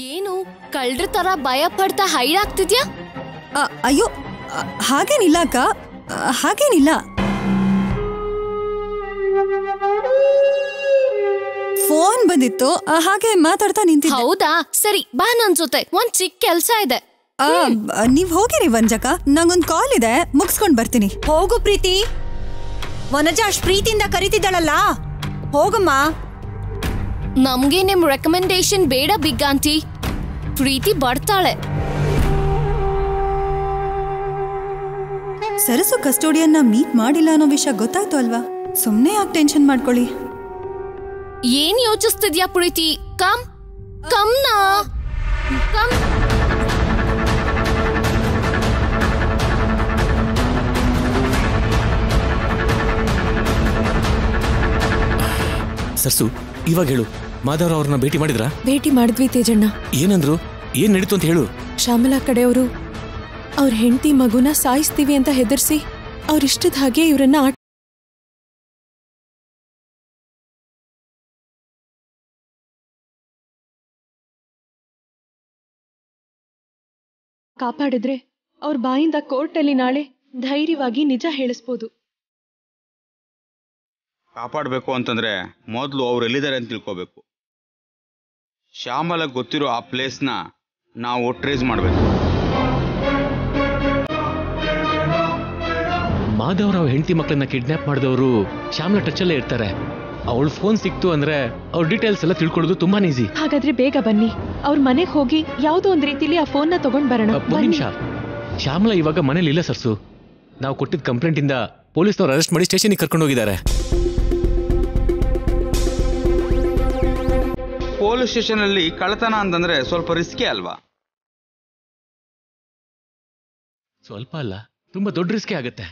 ಏನು ಕಳ್ರ ತರ ಭಯ ಪಡ್ತಾ ಹೈಡ್ ಆಗ್ತಿದ್ಯಾ? ಅಯ್ಯೋ ಹಾಗೇನಿಲ್ಲ ಅಕ್ಕ, ಹಾಗೇನಿಲ್ಲ. ಫೋನ್ ಬಂದಿತ್ತು, ಹಾಗೆ ಮಾತಾಡ್ತಾ ನಿಂತಿದ್ದೆ. ಹೌದಾ, ಸರಿ ಬಾ ನನ್ ಜೊತೆ, ಒಂದ್ ಚಿಕ್ಕ ಕೆಲ್ಸ ಇದೆ. ನೀವ್ ಹೋಗಿರಿ ವಂಜಕ, ನಂಗೊಂದ್ ಕಾಲ್ ಇದೆ, ಮುಗಿಸ್ಕೊಂಡ್ ಬರ್ತೀನಿ. ಹೋಗು ಪ್ರೀತಿ. ವನಜ ಅಷ್ಟ್ ಪ್ರೀತಿಯಿಂದ ಕರೀತಿದ್ದಾಳಲ್ಲ, ಹೋಗಮ್ಮ. ನಮ್ಗೆ ನಿಮ್ ರೆಕಮೆಂಡೇಶನ್ ಬೇಡ ಬಿಗ್ ಆಂಟಿ, ಪ್ರೀತಿ ಬರ್ತಾಳೆ. ಸರಸು ಕಸ್ಟೋಡಿಯನ್ನ ಮೀಟ್ ಮಾಡಿಲ್ಲ ಅನ್ನೋ ವಿಷಯ ಗೊತ್ತಾಯ್ತು ಅಲ್ವಾ? ಸುಮ್ನೆ ಯಾಕೆ ಟೆನ್ಷನ್ ಮಾಡ್ಕೊಳ್ಳಿ. ಏನ್ ಯೋಚಿಸ್ತಿದ್ಯಾ ಪ್ರೀತಿ? Come ಕಮ್ನಾ come. ಸರ್ಸು, ಇವಾಗ ಹೇಳು, ಮಾಧವರಾವ್ ಅವ್ರನ್ನ ಭೇಟಿ ಮಾಡಿದ್ರಾ? ಭೇಟಿ ಮಾಡಿದ್ವಿ ತೇಜಣ್ಣ. ಏನಂದ್ರು? ಏನ್ ನಡೀತು ಅಂತ ಹೇಳು. ಶ್ಯಾಮಲಾ ಕಡೆಯವರು ಅವ್ರ ಹೆಂಡತಿ ಮಗುನ ಸಾಯಿಸ್ತೀವಿ ಅಂತ ಹೆದರ್ಸಿ ಅವ್ರಿಷ್ಟದ ಹಾಗೆ ಇವರನ್ನ ಕಾಪಾಡಿದ್ರೆ ಅವ್ರ ಬಾಯಿಂದ ಕೋರ್ಟಲ್ಲಿ ನಾಳೆ ಧೈರ್ಯವಾಗಿ ನಿಜ ಹೇಳಿಸ್ಬೋದು. ಕಾಪಾಡಬೇಕು ಅಂತಂದ್ರೆ ಮೊದಲು ಅವ್ರು ಎಲ್ಲಿದ್ದಾರೆ ಅಂತ ತಿಳ್ಕೋಬೇಕು. ಶ್ಯಾಮಲ ಗೊತ್ತಿರೋ ಆ ಪ್ಲೇಸ್ನ ನಾವು ಟ್ರೇಸ್ ಮಾಡಬೇಕು. ಮಾಧವರಾವ್ ಹೆಂಡತಿ ಮಕ್ಕಳನ್ನ ಕಿಡ್ನಾಪ್ ಮಾಡಿದವರು ಶ್ಯಾಮಲಾ ಟಚಲ್ಲೇ ಇರ್ತಾರೆ. ಅವಳ ಫೋನ್ ಸಿಕ್ತು ಅಂದ್ರೆ ಅವ್ರ ಡೀಟೇಲ್ಸ್ ಎಲ್ಲ ತಿಳ್ಕೊಳ್ಳೋದು ತುಂಬಾನೇ ಈಸಿ. ಹಾಗಾದ್ರೆ ಬೇಗ ಬನ್ನಿ, ಅವ್ರ ಮನೆಗೆ ಹೋಗಿ ಯಾವುದೋ ಒಂದ್ ರೀತಿಲಿ ಆ ಫೋನ್ನ ತಗೊಂಡ್ ಬರೋಣ. ಒಂದ್ ನಿಮಿಷ, ಶ್ಯಾಮಲಾ ಇವಾಗ ಮನೇಲಿ ಇಲ್ಲ ಸರ್ಸು. ನಾವು ಕೊಟ್ಟಿದ್ದ ಕಂಪ್ಲೇಂಟ್ ಇಂದ ಪೊಲೀಸ್ನವ್ರು ಅರೆಸ್ಟ್ ಮಾಡಿ ಸ್ಟೇಷನ್ಗೆ ಕರ್ಕೊಂಡು ಹೋಗಿದ್ದಾರೆ. ಪೊಲೀಸ್ ಸ್ಟೇಷನ್ ಅಲ್ಲಿ ಕಳ್ಳತನ ಅಂತಂದ್ರೆ ಸ್ವಲ್ಪ ರಿಸ್ಕಿ ಅಲ್ವಾ? ಸ್ವಲ್ಪ ಅಲ್ಲ, ತುಂಬಾ ದೊಡ್ಡ ರಿಸ್ಕೇ ಆಗುತ್ತೆ.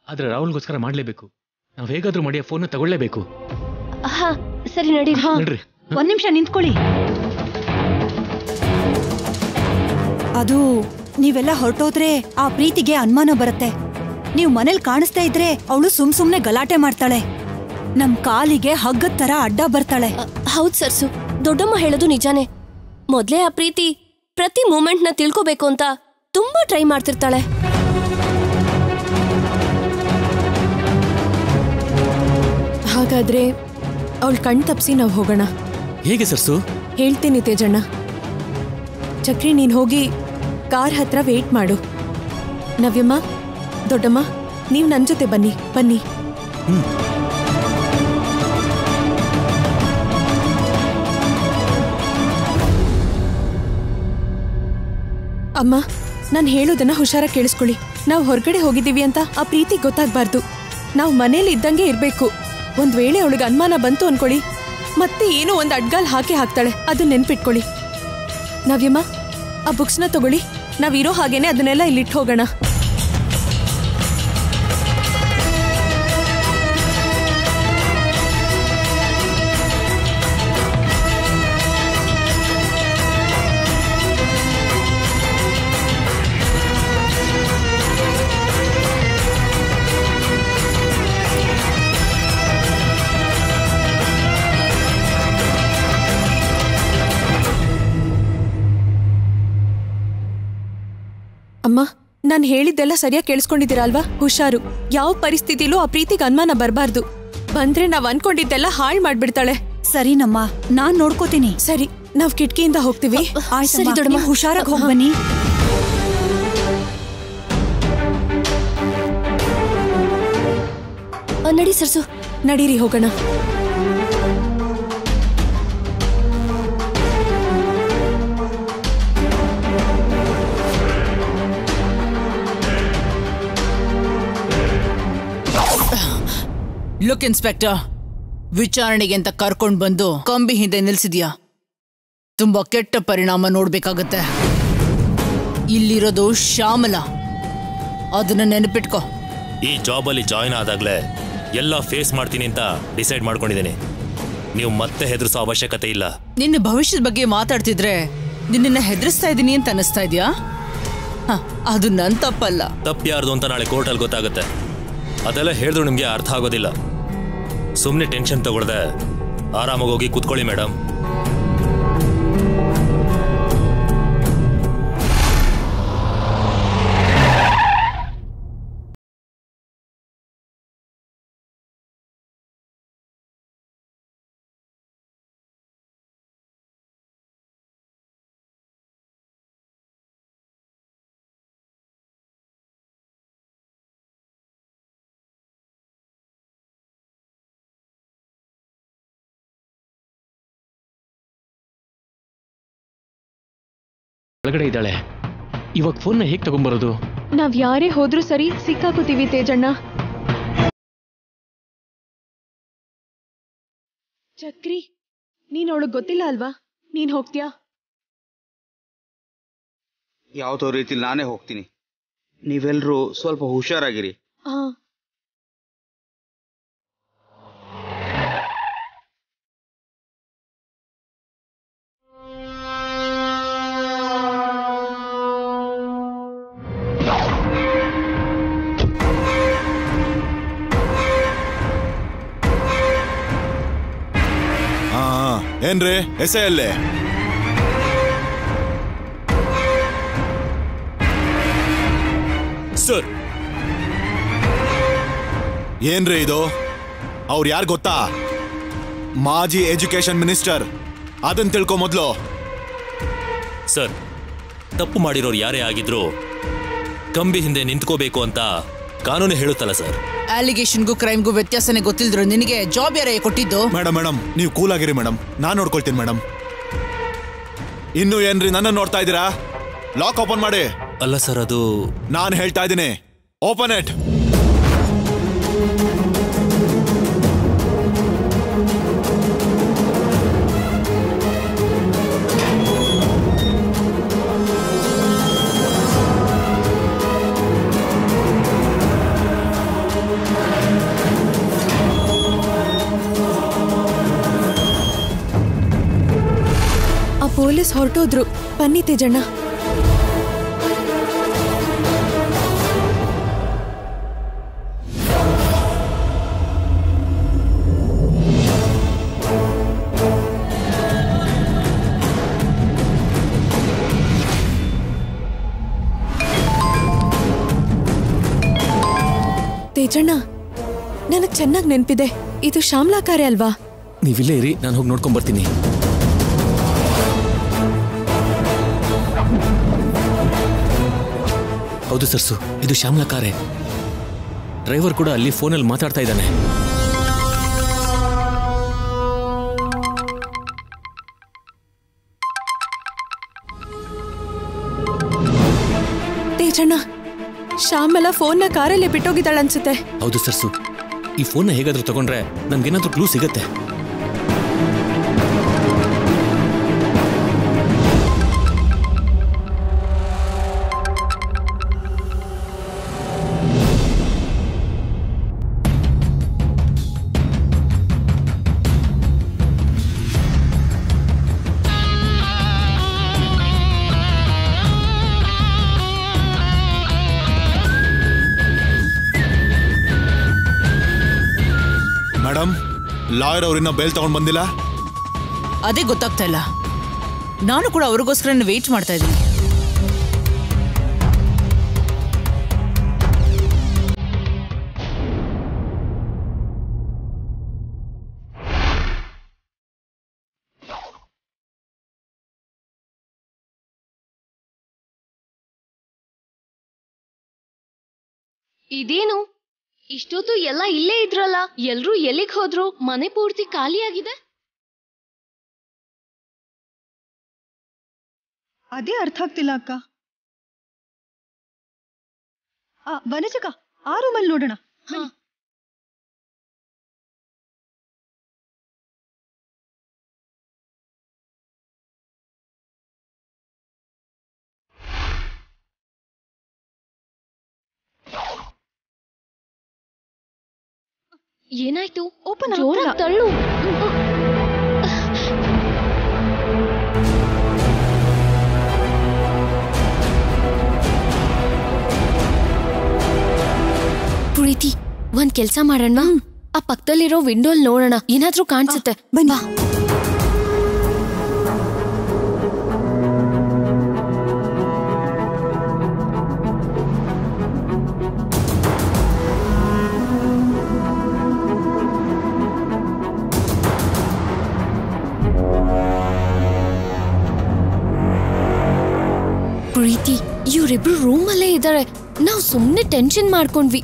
ಆದ್ರೆ ರಾಹುಲ್ಗೋಸ್ಕರ ಮಾಡ್ಲೇಬೇಕು. ನಾವ್ ಹೇಗಾದ್ರೂ ಮಾಡಿ ಆ ಫೋನ್ ತಗೊಳ್ಳೇಬೇಕು. ಸರಿ ನಡಿ. ನಡ್ರಿ. ಒಂದ್ ನಿಮಿಷ ನಿಂತ್ಕೊಳ್ಳಿ. ಅದು ನೀವೆಲ್ಲ ಹೊರಟೋದ್ರೆ ಆ ಪ್ರೀತಿಗೆ ಅನುಮಾನ ಬರುತ್ತೆ. ನೀವು ಮನೇಲಿ ಕಾಣಿಸ್ತಾ ಇದ್ರೆ ಅವಳು ಸುಮ್ನೆ ಗಲಾಟೆ ಮಾಡ್ತಾಳೆ, ನಮ್ ಕಾಲಿಗೆ ಹಗ್ಗದ ತರ ಅಡ್ಡ ಬರ್ತಾಳೆ. ಹೌದ್ ಸರ್ಸು, ದೊಡ್ಡಮ್ಮ ಹೇಳೋದು ನಿಜಾನೇ. ಮೊದ್ಲೇ ಆ ಪ್ರೀತಿ ಪ್ರತಿ ಮೂಮೆಂಟ್ ನ ತಿಳ್ಕೋಬೇಕು ಅಂತ ತುಂಬಾ ಟ್ರೈ ಮಾಡ್ತಿರ್ತಾಳೆ. ಹಾಗಾದ್ರೆ ಅವಳು ಕಣ್ ತಪ್ಸಿ ನಾವು ಹೋಗೋಣ. ಹೇಗೆ ಸರ್ಸು? ಹೇಳ್ತೀನಿ ತೇಜಣ್ಣ. ಚಕ್ರಿ, ನೀನ್ ಹೋಗಿ ಕಾರ್ ಹತ್ರ ವೇಟ್ ಮಾಡು. ನವ್ಯಮ್ಮ, ದೊಡ್ಡಮ್ಮ, ನೀವು ನನ್ನ ಜೊತೆ ಬನ್ನಿ. ಬನ್ನಿ. ಅಮ್ಮ, ನಾನು ಹೇಳೋದನ್ನ ಹುಷಾರ ಕೇಳಿಸ್ಕೊಳ್ಳಿ. ನಾವು ಹೊರಗಡೆ ಹೋಗಿದ್ದೀವಿ ಅಂತ ಆ ಪ್ರೀತಿ ಗೊತ್ತಾಗ್ಬಾರ್ದು. ನಾವು ಮನೇಲಿ ಇದ್ದಂಗೆ ಇರ್ಬೇಕು. ಒಂದ್ ವೇಳೆ ಅವಳಿಗೆ ಅನುಮಾನ ಬಂತು ಅನ್ಕೊಳ್ಳಿ, ಮತ್ತೆ ಏನೋ ಒಂದು ಅಡ್ಗಾಲ್ ಹಾಕ್ತಾಳೆ. ಅದನ್ನ ನೆನ್ಪಿಟ್ಕೊಳ್ಳಿ. ನವ್ಯಮ್ಮ, ಆ ಬುಕ್ಸ್ನ ತಗೊಳ್ಳಿ. ನಾವಿರೋ ಹಾಗೇನೆ ಅದನ್ನೆಲ್ಲ ಇಲ್ಲಿಟ್ಟು ಹೋಗೋಣ. ಅಮ್ಮ, ನಾನು ಹೇಳಿದ್ದೆಲ್ಲ ಸರಿಯಾಗಿ ಕೇಳಿಸ್ಕೊಂಡಿದ್ದೀರಾ ಅಲ್ವಾ? ಹುಷಾರು. ಯಾವ ಪರಿಸ್ಥಿತಿಲೂ ಆ ಪ್ರೀತಿಗೆ ಅನುಮಾನ ಬರಬಾರ್ದು. ಬಂದ್ರೆ ನಾವ್ ಅನ್ಕೊಂಡಿದ್ದೆಲ್ಲ ಹಾಳು ಮಾಡ್ಬಿಡ್ತಾಳೆ. ಸರಿನಮ್ಮ, ನಾನ್ ನೋಡ್ಕೋತೀನಿ. ಸರಿ, ನಾವ್ ಕಿಟಕಿಯಿಂದ ಹೋಗ್ತೀವಿ. ಸರಿ ದೊಡ್ಡಮ್ಮ, ಹುಷಾರಾಗಿ ಹೋಗ್ ಬನ್ನಿ. ನಡಿ ಸರ್ಸು, ನಡೀರಿ ಹೋಗೋಣ. ಲುಕ್ ಇನ್ಸ್ಪೆಕ್ಟರ್, ವಿಚಾರಣೆಗೆ ಅಂತ ಕರ್ಕೊಂಡ್ ಬಂದು ಕಂಬಿ ಹಿಂದೆ ನಿಲ್ಸಿದ್ಯಾ? ತುಂಬಾ ಕೆಟ್ಟ ಪರಿಣಾಮ ನೋಡ್ಬೇಕಾಗತ್ತೆ. ಇಲ್ಲಿರೋದು ಶ್ಯಾಮಲಾ, ಅದನ್ನ ನೆನಪಿಟ್ಕೋ. ಈ ಜಾಬಲ್ಲಿ ಜಾಯ್ನ್ ಆದಾಗ್ಲೇ ಎಲ್ಲ ಫೇಸ್ ಮಾಡ್ತೀನಿ ಅಂತ ಡಿಸೈಡ್ ಮಾಡ್ಕೊಂಡಿದ್ದೀನಿ. ನೀವು ಮತ್ತೆ ಹೆದರ್ಸೋ ಅವಶ್ಯಕತೆ ಇಲ್ಲ. ನಿನ್ನ ಭವಿಷ್ಯದ ಬಗ್ಗೆ ಮಾತಾಡ್ತಿದ್ರೆ ನಿನ್ನ ಹೆದರಿಸ್ತಾ ಇದ್ದೀನಿ ಅಂತ ಅನಿಸ್ತಾ ಇದೆಯಾ? ಅದು ನನ್ ತಪ್ಪಲ್ಲ. ತಪ್ಪು ಯಾರ್ದು ಅಂತ ನಾಳೆ ಕೋರ್ಟಲ್ಲಿ ಗೊತ್ತಾಗುತ್ತೆ. ಅದೆಲ್ಲ ಹೇಳಿದ್ರು ನಿಮಗೆ ಅರ್ಥ ಆಗೋದಿಲ್ಲ. ಸುಮ್ಮನೆ ಟೆನ್ಷನ್ ತಗೊಳ್ದೆ ಆರಾಮಾಗಿ ಹೋಗಿ ಕೂತ್ಕೊಳ್ಳಿ ಮೇಡಮ್. ಒಳಗಡೆ ಇದ್ದಾಳೆ. ಇವಾಗ ಫೋನ್ನ ಹೇಗೆ ತಗೊಂಬರೋದು? ನಾವ್ ಯಾರೇ ಹೋದ್ರೂ ಸರಿ ಸಿಕ್ಕಾಕೋತೀವಿ ತೇಜಣ್ಣ. ಚಕ್ರಿ, ನೀನ್ ಅವಳಿಗೆ ಗೊತ್ತಿಲ್ಲ ಅಲ್ವಾ? ನೀನ್ ಹೋಗ್ತೀಯಾ? ಯಾವುದೋ ರೀತಿಲಿ ನಾನೇ ಹೋಗ್ತೀನಿ. ನೀವೆಲ್ಲರೂ ಸ್ವಲ್ಪ ಹುಷಾರಾಗಿರಿ. ಏನ್ರಿ ಎಸೆ ಅಲ್ಲೇ? ಸರ್, ಏನ್ರಿ ಇದು? ಅವ್ರು ಯಾರು ಗೊತ್ತಾ? ಮಾಜಿ ಎಜುಕೇಶನ್ ಮಿನಿಸ್ಟರ್. ಅದನ್ನ ತಿಳ್ಕೊ ಮೊದ್ಲು. ಸರ್, ತಪ್ಪು ಮಾಡಿರೋರು ಯಾರೇ ಆಗಿದ್ರು ಕಂಬಿ ಹಿಂದೆ ನಿಂತ್ಕೋಬೇಕು ಅಂತ ಕಾನೂನು ಹೇಳುತ್ತಲ್ಲ ಸರ್. ಅಲಿಗೇಷನ್ಗೂ ಕ್ರೈಮ್ಗೂ ವ್ಯತ್ಯಾಸನೇ ಗೊತ್ತಿಲ್ದ್ರು ನಿನಗೆ ಜಾಬ್ ಯಾರೇ ಕೊಟ್ಟಿದ್ದು? ಮೇಡಮ್ ನೀವು ಕೂಲ್ ಆಗಿರಿ ಮೇಡಮ್, ನಾನ್ ನೋಡ್ಕೊಳ್ತೀನಿ ಮೇಡಮ್. ಇನ್ನು ಏನ್ರಿ ನನ್ನ ನೋಡ್ತಾ ಇದ್ದೀರಾ? ಲಾಕ್ ಓಪನ್ ಮಾಡಿ. ಅಲ್ಲ ಸರ್, ಅದು ನಾನು ಹೇಳ್ತಾ ಇದ್ದೀನಿ, ಓಪನ್ ಇಟ್. ಪೊಲೀಸ್ ಹೊರಟೋದ್ರು. ಬನ್ನಿ ತೇಜಣ್ಣ. ತೇಜಣ್ಣ, ನನಗ್ ಚೆನ್ನಾಗಿ ನೆನ್ಪಿದೆ. ಇದು ಶ್ಯಾಮ್ಲಾ ಕಾರೇ ಅಲ್ವಾ? ನೀವಿಲ್ಲೇ ಇರಿ, ನಾನು ಹೋಗಿ ನೋಡ್ಕೊಂಡ್ ಬರ್ತೀನಿ. ಹೌದು ಸರ್ಸು, ಇದು ಶ್ಯಾಮ್ಲಾ ಕಾರೇ. ಡ್ರೈವರ್ ಕೂಡ ಅಲ್ಲಿ ಫೋನಲ್ಲಿ ಮಾತಾಡ್ತಾ ಇದ್ದಾನೆ. ತೇಜಣ್ಣ, ಶ್ಯಾಮಲ ಫೋನ್ನ ಕಾರಲ್ಲೇ ಬಿಟ್ಟೋಗಿದ್ದಾಳೆ ಅನ್ಸುತ್ತೆ. ಹೌದು ಸರ್ಸು, ಈ ಫೋನ್ನ ಹೇಗಾದ್ರೂ ತಗೊಂಡ್ರೆ ನಮ್ಗೇನಾದ್ರೂ ಕ್ಲೂ ಸಿಗತ್ತೆ. ಮೇಡಮ್, ಲಾಯರ್ ಅವ್ರನ್ನ ಬೇಲ್ ತಗೊಂಡ್ ಬಂದಿಲ್ಲ. ಅದೇ ಗೊತ್ತಾಗ್ತಾ ಇಲ್ಲ. ನಾನು ಕೂಡ ಅವ್ರಿಗೋಸ್ಕರ ವೇಟ್ ಮಾಡ್ತಾ ಇದ್ದೀನಿ. ಇದೇನು ಇಷ್ಟೊತ್ತು ಎಲ್ಲ ಇಲ್ಲೇ ಇದ್ರಲ್ಲ, ಎಲ್ರೂ ಎಲ್ಲಿಗೆ ಹೋದ್ರು? ಮನೆ ಪೂರ್ತಿ ಖಾಲಿಯಾಗಿದೆ. ಅದೇ ಅರ್ಥ ಆಗ್ತಿಲ್ಲ ಅಕ್ಕ. ವನಜಕ, ಆ ರೂಮಲ್ಲಿ ನೋಡೋಣ. ಏನಾಯ್ತು? ಓಪನ್ ಜೋರಾಗಿ ತಳ್ಳು. ಪ್ರೀತಿ, ಒಂದ್ ಕೆಲ್ಸ ಮಾಡೋಣ. ಆ ಪಕ್ಕದಲ್ಲಿರೋ ವಿಂಡೋಲ್ ನೋಡೋಣ, ಏನಾದ್ರೂ ಕಾಣಿಸುತ್ತೆ. ಬನ್ನಿ. ಪ್ರೀತಿ, ಇವರಿಬ್ರು ರೂಮ್ ಅಲ್ಲೇ ಇದ್ದಾರೆ. ನಾವು ಸುಮ್ನೆ ಟೆನ್ಷನ್ ಮಾಡ್ಕೊಂಡ್ವಿ.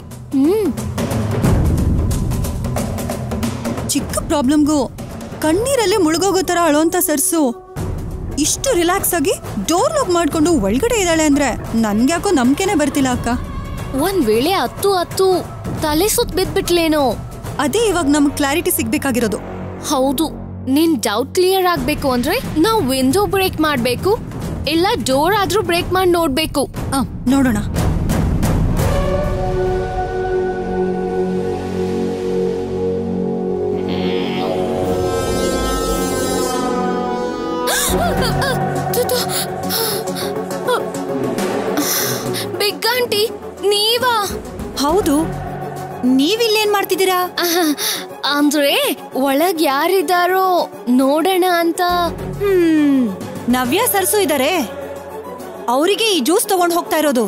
ಚಿಕ್ಕ ಪ್ರಾಬ್ಲಮ್ಗೂ ಕಣ್ಣೀರಲ್ಲೇ ಮುಳುಗೋಗೋ ತರ ಅಳೋಂತ ಸರ್ಸು ಇಷ್ಟು ರಿಲ್ಯಾಕ್ಸ್ ಆಗಿ ಡೋರ್ ಲಾಕ್ ಮಾಡ್ಕೊಂಡು ಒಳಗಡೆ ಇದ್ದಾಳೆ ಅಂದ್ರೆ ನನ್ಗ್ಯಾಕೋ ನಂಬಿಕೆನೆ ಬರ್ತಿಲ್ಲ ಅಕ್ಕ. ಒಂದ್ ವೇಳೆ ಹತ್ತು ತಲೆ ಸುತ್ತ ಬಿದ್ಬಿಟ್ಲೇನೋ. ಅದೇ ಇವಾಗ ನಮ್ಗೆ ಕ್ಲಾರಿಟಿ ಸಿಗ್ಬೇಕಾಗಿರೋದು. ಹೌದು, ನಿನ್ ಡೌಟ್ ಕ್ಲಿಯರ್ ಆಗ್ಬೇಕು ಅಂದ್ರೆ ನಾವು ವಿಂಡೋ ಬ್ರೇಕ್ ಮಾಡ್ಬೇಕು, ಇಲ್ಲ ಡೋರ್ ಆದ್ರೂ ಬ್ರೇಕ್ ಮಾಡಿ ನೋಡ್ಬೇಕು. ನೋಡೋಣ. ಬಿಗ್ ಆಂಟಿ ನೀವಾ? ಹೌದು, ನೀವಿಲ್ಲೇನ್ ಮಾಡ್ತಿದ್ದೀರಾ? ಅಂದ್ರೆ ಒಳಗ್ ಯಾರಿದಾರೋ ನೋಡೋಣ ಅಂತ. ನವ್ಯ ಸರ್ಸು ಇದಾರೆ, ಅವರಿಗೆ ಈ ಜ್ಯೂಸ್ ತಗೊಂಡ್ ಹೋಗ್ತಾ ಇರೋದು.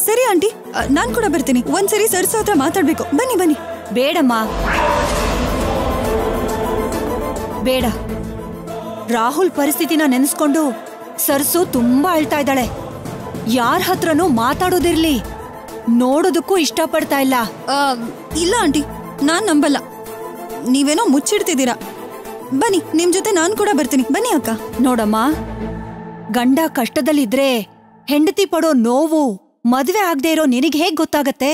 ಸರಿ ಆಂಟಿ, ನಾನ್ ಕೂಡ ಬರ್ತೀನಿ. ಒಂದ್ಸರಿ ಸರ್ಸು ಹತ್ರ ಮಾತಾಡ್ಬೇಕು. ಬನ್ನಿ ಬನ್ನಿ. ಬೇಡಮ್ಮ, ಬೇಡ. ರಾಹುಲ್ ಪರಿಸ್ಥಿತಿನ ನೆನೆಸ್ಕೊಂಡು ಸರ್ಸು ತುಂಬಾ ಅಳ್ತಾ ಇದ್ದಾಳೆ. ಯಾರ ಹತ್ರನೂ ಮಾತಾಡೋದಿರ್ಲಿ, ನೋಡೋದಕ್ಕೂ ಇಷ್ಟಪಡ್ತಾ ಇಲ್ಲ. ಇಲ್ಲ ಆಂಟಿ, ನಾನ್ ನಂಬಲ್ಲ. ನೀವೇನೋ ಮುಚ್ಚಿಡ್ತಿದ್ದೀರಾ. ಬನ್ನಿ, ನಿಮ್ ಜೊತೆ ನಾನ್ ಕೂಡ ಬರ್ತೀನಿ. ಬನ್ನಿ ಅಕ್ಕ. ನೋಡಮ್ಮ, ಗಂಡ ಕಷ್ಟದಲ್ಲಿದ್ರೆ ಹೆಂಡತಿ ಪಡೋ ನೋವು ಮದ್ವೆ ಆಗದೆ ಇರೋ ನಿನಗೆ ಹೇಗ್ ಗೊತ್ತಾಗತ್ತೆ?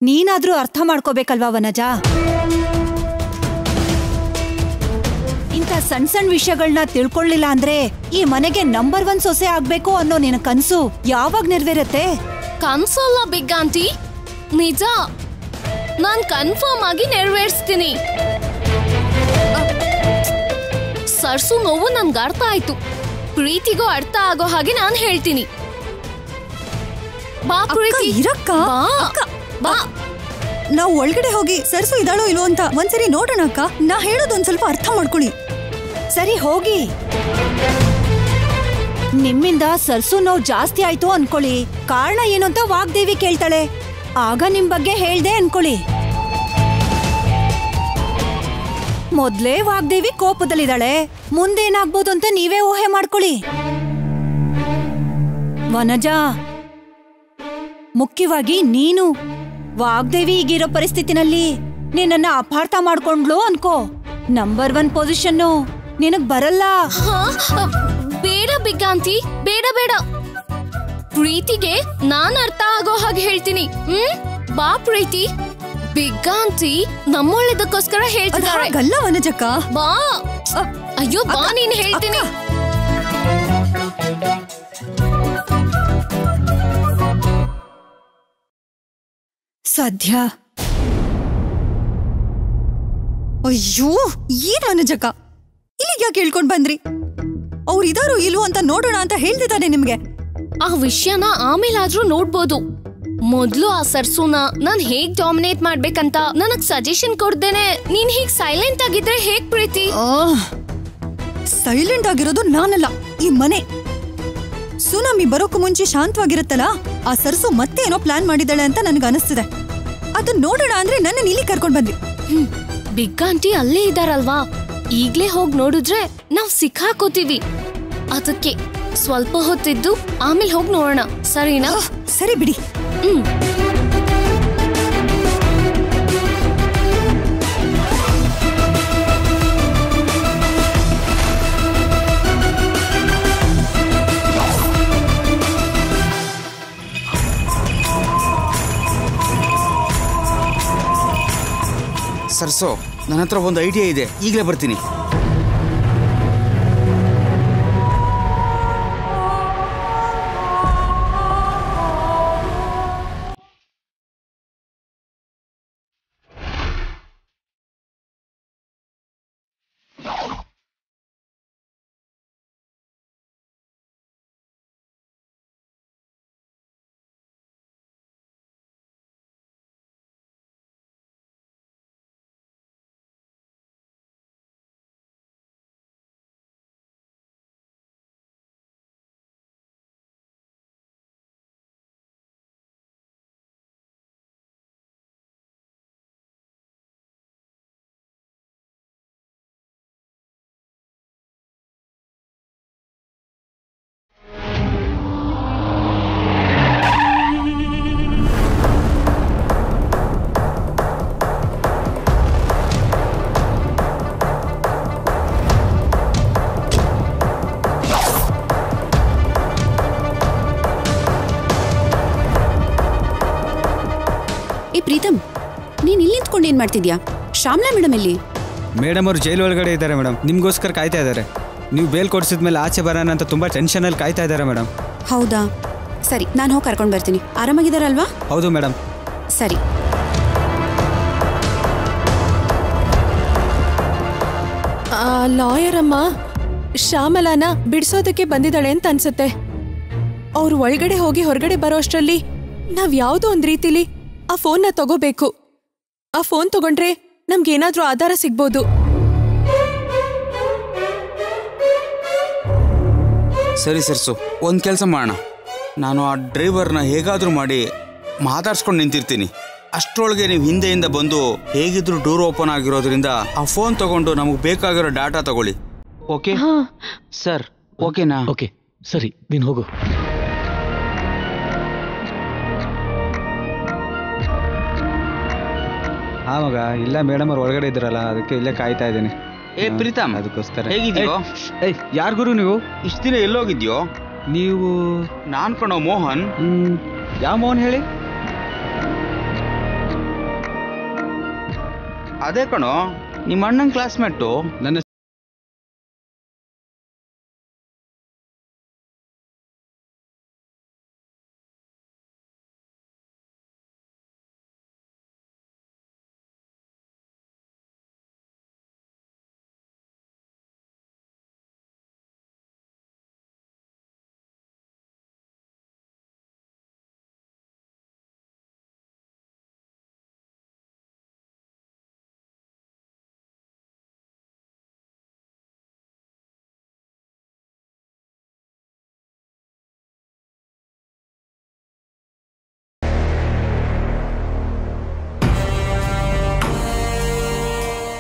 ನೀನಾದ್ರೂ ಅರ್ಥ ಮಾಡ್ಕೋಬೇಕಲ್ವಾ ವನಜಾ? ಇಂಥ ಸಣ್ಣ ವಿಷಯಗಳನ್ನ ತಿಳ್ಕೊಳ್ಳಿಲ್ಲ ಅಂದ್ರೆ ಈ ಮನೆಗೆ ನಂಬರ್ 1 ಸೊಸೆ ಆಗ್ಬೇಕು ಅನ್ನೋ ನಿನ್ನ ಕನ್ಸು ಯಾವಾಗ ನೆರವೇರತ್ತೆ? ಕನ್ಸಲ್ಲ ಬಿಗ್ ಆಂಟಿ, ನಿಜ. ನಾನ್ ಕನ್ಫರ್ಮ್ ಆಗಿ ನೆರವೇರಿಸ್ತೀನಿ. ಸರ್ಸು ನೋವು ನನ್ಗೆ ಅರ್ಥ ಆಯ್ತು, ಪ್ರೀತಿಗೂ ಅರ್ಥ ಆಗೋ ಹಾಗೆ ನಾನು ಹೇಳ್ತೀನಿ. ಬಾ ಪ್ರೀತಿ, ಇರಕ್ಕ. ಬಾ. ನಾವು ಒಳಗಡೆ ಹೋಗಿ ಸರ್ಸು ಇದಾಳೋ ಇಲ್ವೋ ಅಂತ ಒಂದ್ಸರಿ ನೋಡೋಣ ಅಕ್ಕ. ನಾ ಹೇಳೋದೊಂದ್ ಸ್ವಲ್ಪ ಅರ್ಥ ಮಾಡ್ಕೊಳ್ಳಿ. ಸರಿ ಹೋಗಿ. ನಿಮ್ಮಿಂದ ಸರ್ಸು ನೋವು ಜಾಸ್ತಿ ಆಯ್ತು ಅನ್ಕೊಳ್ಳಿ, ಕಾರಣ ಏನು ಅಂತ ವಾಗ್ದೇವಿ ಕೇಳ್ತಾಳೆ. ಆಗ ನಿಮ್ ಬಗ್ಗೆ ಹೇಳ್ದೆ ಅನ್ಕೊಳ್ಳಿ. ಮೊದ್ಲೇ ವಾಗ್ದೇವಿ ಕೋಪದಲ್ಲಿದ್ದಾಳೆ, ಮುಂದೇನಾಗ್ಬೋದು ಅಂತ ನೀವೇ ಊಹೆ ಮಾಡ್ಕೊಳ್ಳಿ. ವನಜಾ, ಮುಖ್ಯವಾಗಿ ನೀನು ವಾಗ್ದೇವಿ ಈಗಿರೋ ಪರಿಸ್ಥಿತಿನಲ್ಲಿ ನಿನ್ನ ಅಪಾರ್ಥ ಮಾಡ್ಕೊಂಡ್ಲು ಅನ್ಕೋ, ನಂಬರ್ 1 ಪೊಸಿಷನ್ನು ನಿನಗ್ ಬರಲ್ಲ. ಬೇಡ ಬಿಗ್ ಆಂಟಿ, ಬೇಡ. ಪ್ರೀತಿಗೆ ನಾನ್ ಅರ್ಥ ಆಗೋ ಹಾಗೆ ಹೇಳ್ತೀನಿ. ಬಾ ಪ್ರೀತಿ. ಬಿಗ್ ಆಂಟಿ ನಮ್ಮೊಳ್ಳೇದಕ್ಕೋಸ್ಕರ ಹೇಳ್ತಿದ್ದಾರೆ. ಗಲ್ಲ ವನಜಕ್ಕ. ಬಾ. ಅಯ್ಯೋ ಬಾ, ನೀನ್ ಹೇಳ್ತೀನಿ. ಸದ್ಯ. ಅಯ್ಯೋ, ಏನ್ ವನಜಕ್ಕ, ಇಲ್ಲಿಗೆ ಯಾಕೆ ಹೇಳ್ಕೊಂಡ್ ಬಂದ್ರಿ? ಅವ್ರು ಇದಾರೋ ಇಲ್ವೋ ಅಂತ ನೋಡೋಣ ಅಂತ ಹೇಳ್ತಿದ್ದಾರೆ ನಿಮ್ಗೆ. ಆ ವಿಷಯನ ಆಮೇಲಾದ್ರೂ ನೋಡ್ಬೋದು. ಮೊದ್ಲು ಆ ಸರ್ಸುನ ನಾನ್ ಹೇಗ್ ಡಾಮಿನೇಟ್ ಮಾಡ್ಬೇಕಂತ ನನಗ್ ಸಜೆಷನ್ ಕೊಡ್ದೇನೆ ನೀನ್ ಹೀಗ್ ಸೈಲೆಂಟ್ ಆಗಿದ್ರೆ ಹೇಗ್ ಪ್ರೀತಿ? ಸೈಲೆಂಟ್ ಆಗಿರೋದು ನಾನಲ್ಲ, ಈ ಮನೆ. ಸುನಾಮಿ ಬರೋಕು ಮುಂಚೆ ಶಾಂತವಾಗಿರುತ್ತಲ್ಲ, ಆ ಸರ್ಸು ಮತ್ತೆ ಏನೋ ಪ್ಲಾನ್ ಮಾಡಿದಾಳೆ ಅಂತ ನನಗೆ ಅನಿಸ್ತಿದೆ. ಅದನ್ನ ನೋಡೋಣ ಅಂದ್ರೆ ನನ್ನ ಇಲ್ಲಿ ಕರ್ಕೊಂಡ್ ಬಂದ್ರಿ. ಬಿಗ್ ಆಂಟಿ ಅಲ್ಲೇ ಇದಾರಲ್ವಾ, ಈಗ್ಲೇ ಹೋಗ್ ನೋಡಿದ್ರೆ ನಾವ್ ಸಿಕ್ಕಾಕೋತೀವಿ. ಅದಕ್ಕೆ ಸ್ವಲ್ಪ ಹೊತ್ತಿದ್ದು ಆಮೇಲೆ ಹೋಗ್ ನೋಡೋಣ, ಸರಿನಾ? ಸರಿ ಬಿಡಿ. ಸರ್ಸೋ, ನನ್ನ ಹತ್ರ ಒಂದು ಐಡಿಯಾ ಇದೆ, ಈಗಲೇ ಬರ್ತೀನಿ. ಮಾಡ್ತಿದ್ಯಾ? ಶ್ಯಾಮ್ಲಾ ಮೇಡಮ್ ಎಲ್ಲಿ? ಮೇಡಮ್ ಅವರು ಜೈಲು ಒಳಗಡೆ ಇದ್ದಾರೆ ಮೇಡಮ್. ನಿಮಗೋಸ್ಕರ ಕಾಯ್ತಾ ಇದ್ದಾರೆ. ನೀವು ಬೇಲ್ ಕೊಡಿಸಿದ್ಮೇಲೆ ಆಚೆ ಬರೋಣ ಅಂತ ತುಂಬ ಟೆನ್ಷನಲ್ಲಿ ಕಾಯ್ತಾ ಇದ್ದಾರೆ ಮೇಡಮ್. ಹೌದಾ? ಸರಿ, ನಾನು ಹೋಗಿ ಕರ್ಕೊಂಡು ಬರ್ತೀನಿ. ಆರಾಮಾಗಿದ್ದಾರಲ್ವಾ? ಹೌದು ಮೇಡಮ್. ಸರಿ. ಲಾಯರ್ ಅಮ್ಮ ಶ್ಯಾಮಲಾನ ಬಿಡಿಸೋದಕ್ಕೆ ಬಂದಿದ್ದಾಳೆ ಅಂತ ಅನ್ಸುತ್ತೆ. ಅವ್ರು ಒಳಗಡೆ ಹೋಗಿ ಹೊರಗಡೆ ಬರೋ ಅಷ್ಟರಲ್ಲಿ ನಾವ್ ಯಾವುದೋ ಒಂದು ರೀತಿಲಿ ಆ ಫೋನ್ನ ತಗೋಬೇಕು. ಆ ಫೋನ್ ತಗೊಂಡ್ರೆ ನಮ್ಗೇನಾದ್ರೂ ಆಧಾರ ಸಿಗ್ಬೋದು. ಸರಿ ಸರ್ಸು, ಒಂದು ಕೆಲಸ ಮಾಡೋಣ. ನಾನು ಆ ಡ್ರೈವರ್ನ ಹೇಗಾದರೂ ಮಾಡಿ ಮಾತಾಡ್ಸ್ಕೊಂಡು ನಿಂತಿರ್ತೀನಿ. ಅಷ್ಟರೊಳಗೆ ನೀವು ಹಿಂದೆಯಿಂದ ಬಂದು ಹೇಗಿದ್ರು ಡೋರ್ ಓಪನ್ ಆಗಿರೋದ್ರಿಂದ ಆ ಫೋನ್ ತಗೊಂಡು ನಮಗೆ ಬೇಕಾಗಿರೋ ಡಾಟಾ ತಗೊಳ್ಳಿ. Okay sir? ಓಕೆನಾ? ಓಕೆ ಸರಿ, ನೀನು ಹೋಗು. ಹಾ ಮಗ, ಇಲ್ಲ ಮೇಡಮ್ ಅವ್ರು ಒಳಗಡೆ ಇದ್ರಲ್ಲ, ಅದಕ್ಕೆ ಇಲ್ಲೇ ಕಾಯ್ತಾ ಇದ್ದೀನಿ. ಪ್ರೀತಮ್, ಅದಕ್ಕೋಸ್ಕರ. ಹೇಗಿದ್ಯೋ? ಯಾರು ಗುರು ನೀವು? ಇಷ್ಟು ದಿನ ಎಲ್ಲೋಗಿದ್ಯೋ ನೀವು? ನಾನ್ ಕಣೋ ಮೋಹನ್. ಯಾವ ಮೋಹನ್ ಹೇಳಿ? ಅದೇ ಕಣೋ, ನಿಮ್ಮ ಅಣ್ಣನ ಕ್ಲಾಸ್ಮೇಟು. ನನ್ನ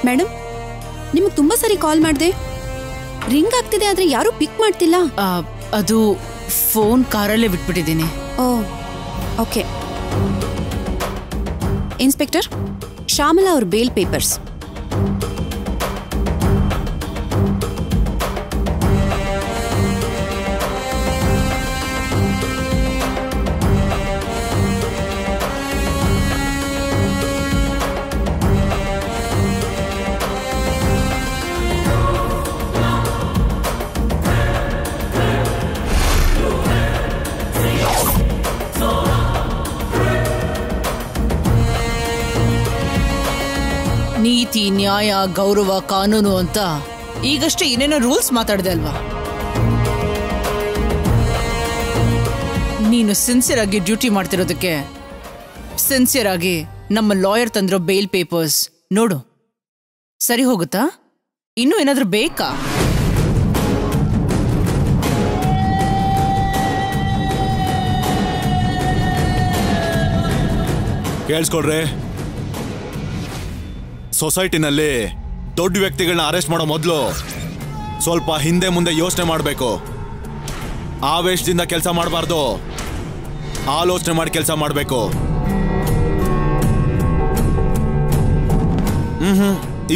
ಮೇಡಮ್, ನಿಮಗೆ ತುಂಬಾ ಸರಿ ಕಾಲ್ ಮಾಡಿದೆ, ರಿಂಗ್ ಆಗ್ತಿದೆ, ಆದ್ರೆ ಯಾರು ಪಿಕ್ ಮಾಡ್ತಿಲ್ಲ. ಅದು ಫೋನ್ ಕಾರಲ್ಲೇ ಬಿಟ್ಬಿಟ್ಟಿದ್ದೀನಿ. ಓ ಓಕೆ. ಇನ್ಸ್ಪೆಕ್ಟರ್, ಶ್ಯಾಮಲಾ ಅವ್ರ ಬೇಲ್ ಪೇಪರ್ಸ್. ನೀತಿ, ನ್ಯಾಯ, ಗೌರವ, ಕಾನೂನು ಅಂತ ಈಗಷ್ಟೇ ಏನೇನೋ ರೂಲ್ಸ್ ಮಾತಾಡಿದೆ ಅಲ್ವಾ? ನೀನು ಸಿನ್ಸಿಯರ್ ಆಗಿ ಡ್ಯೂಟಿ ಮಾಡ್ತಿರೋದಕ್ಕೆ ಸಿನ್ಸಿಯರ್ ಆಗಿ ನಮ್ಮ ಲಾಯರ್ ತಂದಿರೋ ಬೇಲ್ ಪೇಪರ್ಸ್ ನೋಡು, ಸರಿ ಹೋಗುತ್ತಾ? ಇನ್ನೂ ಏನಾದ್ರೂ ಬೇಕಾ? ಕೇಳಿಸ್ಕೊಡ್ರಿ, ಸೊಸೈಟಿನಲ್ಲಿ ದೊಡ್ಡ ವ್ಯಕ್ತಿಗಳನ್ನ ಅರೆಸ್ಟ್ ಮಾಡೋ ಮೊದಲು ಸ್ವಲ್ಪ ಹಿಂದೆ ಮುಂದೆ ಯೋಚನೆ ಮಾಡಬೇಕು. ಆವೇಶದಿಂದ ಕೆಲಸ ಮಾಡಬಾರ್ದು, ಆಲೋಚನೆ ಮಾಡಿ ಕೆಲಸ ಮಾಡಬೇಕು.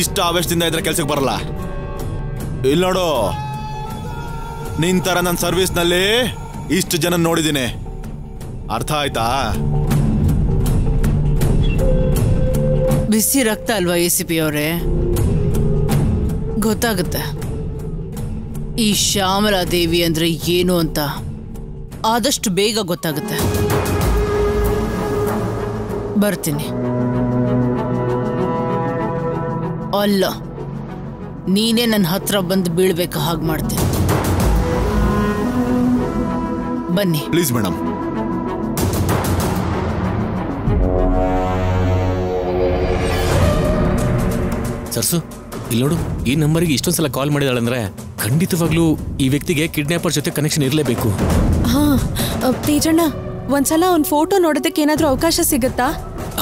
ಇಷ್ಟ ಆವೇಶದಿಂದ ಇದ್ರೆ ಕೆಲ್ಸಕ್ಕೆ ಬರಲ್ಲ. ಇಲ್ಲಿ ನೋಡು, ನಿಂತರ ನನ್ನ ಸರ್ವಿಸ್ನಲ್ಲಿ ಇಷ್ಟು ಜನ ನೋಡಿದ್ದೀನಿ, ಅರ್ಥ ಆಯ್ತಾ? ಬಿಸಿ ರಕ್ತ ಅಲ್ವಾ ACP ಅವರೇ? ಗೊತ್ತಾಗುತ್ತೆ ಈ ಶ್ಯಾಮಲಾ ದೇವಿ ಅಂದ್ರೆ ಏನು ಅಂತ. ಆದಷ್ಟು ಬೇಗ ಗೊತ್ತಾಗುತ್ತೆ. ಬರ್ತೀನಿ. ಅಲ್ಲ, ನೀನೇ ನನ್ನ ಹತ್ರ ಬಂದು ಬೀಳ್ಬೇಕು, ಹಾಗೆ ಮಾಡ್ತೀನಿ. ಬನ್ನಿ ಪ್ಲೀಸ್ ಮೇಡಮ್. ಸರ್ಸು, ಇಲ್ಲಿ ನೋಡು, ಈ ನಂಬರಿಗೆ ಇಷ್ಟೊಂದ್ಸಲ ಕಾಲ್ ಮಾಡಿದಾಳಂದ್ರೆ ಖಂಡಿತವಾಗ್ಲೂ ಈ ವ್ಯಕ್ತಿಗೆ ಕಿಡ್ನಾಪರ್ ಜೊತೆ ಕನೆಕ್ಷನ್ ಇರಲೇಬೇಕು. ಹಾ ತೇಜಣ್ಣ, ಒಂದ್ಸಲ ಅವ್ನ ಫೋಟೋ ನೋಡೋದಕ್ಕೆ ಏನಾದ್ರೂ ಅವಕಾಶ ಸಿಗುತ್ತಾ?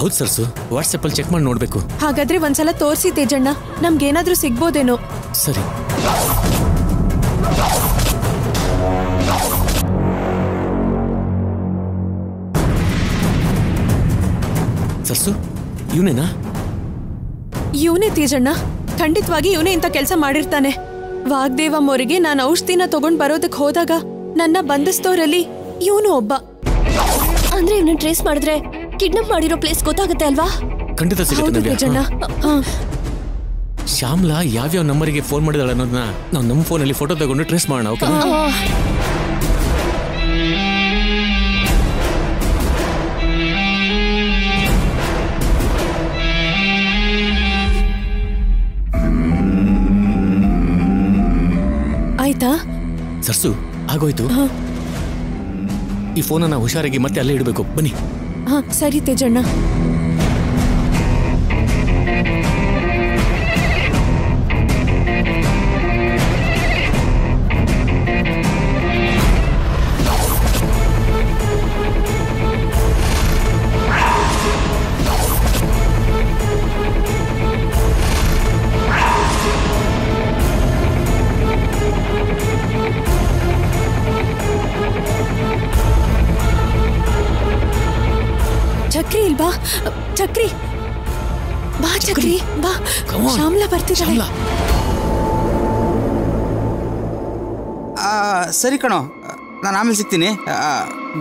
ಹೌದು ಸರ್ಸು, ವಾಟ್ಸಪ್ ಅಲ್ಲಿ ಚೆಕ್ ಮಾಡಿ ನೋಡ್ಬೇಕು. ಹಾಗಾದ್ರೆ ಒಂದ್ಸಲ ತೋರಿಸಿ ತೇಜಣ್ಣ, ನಮ್ಗೇನಾದ್ರೂ ಸಿಗ್ಬೋದೇನೋ. ಸರಿ. ಸರ್ಸು, ಇವನೇನಾ? ಇವನೇ ತೇಜಣ್ಣ, ಖಂಡಿತವಾಗಿ ಇವನೇ ಇಂಥ ಕೆಲಸ ಮಾಡಿರ್ತಾನೆ. ವಾಗ್ದೇವ ಮೋರಿಗೆ ನಾನು ಔಷಧಿನ ತಗೊಂಡ್ ಬರೋದಕ್ಕೆ ಹೋದಾಗ ನನ್ನ ಬಂಧಿಸ್ತೋರಲ್ಲಿ ಇವನು ಒಬ್ಬ. ಅಂದ್ರೆ ಇವನ್ನ ಟ್ರೇಸ್ ಮಾಡಿದ್ರೆ ಕಿಡ್ನಾಪ್ ಮಾಡಿರೋ ಪ್ಲೇಸ್ ಗೊತ್ತಾಗುತ್ತೆ ಅಲ್ವಾ? ಖಂಡಿತ ಸಿಗುತ್ತೆ ಹೌದು ನವ್ಯ. ತೇಜಣ್ಣ. ಹಾ. ಶ್ಯಾಮ್ಲಾ ಯಾವ್ಯಾವ ನಂಬರಿಗೆ ಫೋನ್ ಮಾಡಿದಾಳೆ ಅನ್ನೋದನ್ನ ನಾವು ನಮ್ಮ ಫೋನಲ್ಲಿ ಫೋಟೋ ತಗೊಂಡು ಟ್ರೇಸ್ ಮಾಡೋಣ. ಓಕೆ ಆಯ್ತಾ? ಸರ್ಸು ಆಗೋಯ್ತು. ಈ ಫೋನನ್ನ ಹುಷಾರಾಗಿ ಮತ್ತೆ ಅಲ್ಲೇ ಇಡಬೇಕು. ಬನ್ನಿ. ಹಾ ಸರಿ ತೇಜಣ್ಣ. ಚಕ್ರಿ ಇಲ್ವಾ? ಚಕ್ರಿ ಬಾ. ಚಕ್ರಿ ಬಾ. ಶ್ಯಾಮ್ಲಾ ಬರ್ತಿದ್ದಾಳೆ. ಸರಿ ಕಣೋ, ನಾನು ಆಮೇಲೆ ಸಿಗ್ತೀನಿ.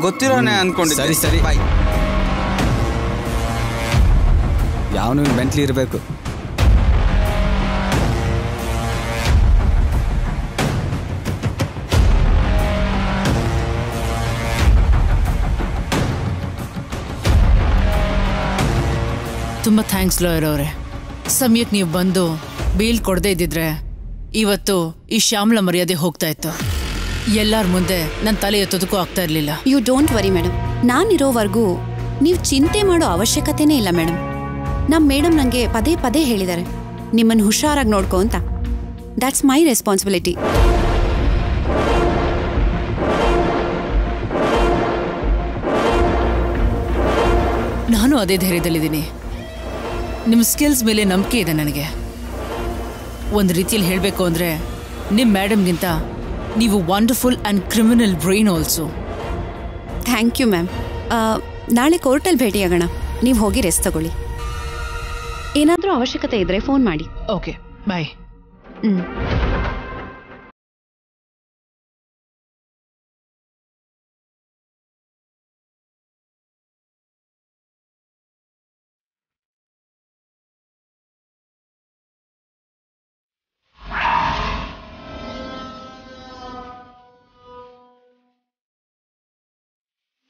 ಗೊತ್ತಿರೋನೆ ಅನ್ಕೊಂಡಿದ್ದೆ. ಸರಿ ಸರಿ ಬಾಯ್. ಯಾವನು ಬೆಂಟ್ಲಿ ಇರಬೇಕು. ತುಂಬ ಥ್ಯಾಂಕ್ಸ್ ಲಾಯರ್ ಅವರೇ. ಸಮಯಕ್ಕೆ ನೀವು ಬಂದು ಬೇಲ್ ಕೊಡದೇ ಇದ್ದಿದ್ರೆ ಇವತ್ತು ಈ ಶ್ಯಾಮ್ಲಾ ಮರ್ಯಾದೆ ಹೋಗ್ತಾ ಇತ್ತು. ಎಲ್ಲರ ಮುಂದೆ ನನ್ನ ತಲೆ ಎತ್ತೋದಕ್ಕೂ ಆಗ್ತಾ ಇರಲಿಲ್ಲ. ಯು ಡೋಂಟ್ ವರಿ ಮೇಡಮ್, ನಾನಿರೋವರೆಗೂ ನೀವು ಚಿಂತೆ ಮಾಡೋ ಅವಶ್ಯಕತೆನೇ ಇಲ್ಲ ಮೇಡಮ್. ನಮ್ಮ ಮೇಡಮ್ ನನಗೆ ಪದೇ ಪದೇ ಹೇಳಿದ್ದಾರೆ ನಿಮ್ಮನ್ನು ಹುಷಾರಾಗಿ ನೋಡ್ಕೊ ಅಂತ. That's my responsibility. ನಾನು ಅದೇ ಧೈರ್ಯದಲ್ಲಿದ್ದೀನಿ. ನಿಮ್ಮ ಸ್ಕಿಲ್ಸ್ ಮೇಲೆ ನಂಬಿಕೆ ಇದೆ ನನಗೆ. ಒಂದು ರೀತಿಯಲ್ಲಿ ಹೇಳಬೇಕು ಅಂದರೆ ನಿಮ್ಮ ಮೇಡಮ್ಗಿಂತ ನೀವು wonderful and criminal brain also. Thank you ma'am. ನಾಳೆ ಕೋರ್ಟಲ್ಲಿ ಭೇಟಿಯಾಗೋಣ. ನೀವು ಹೋಗಿ ರೆಸ್ಟ್ ತಗೊಳ್ಳಿ. ಏನಾದರೂ ಅವಶ್ಯಕತೆ ಇದ್ದರೆ ಫೋನ್ ಮಾಡಿ. Okay bye.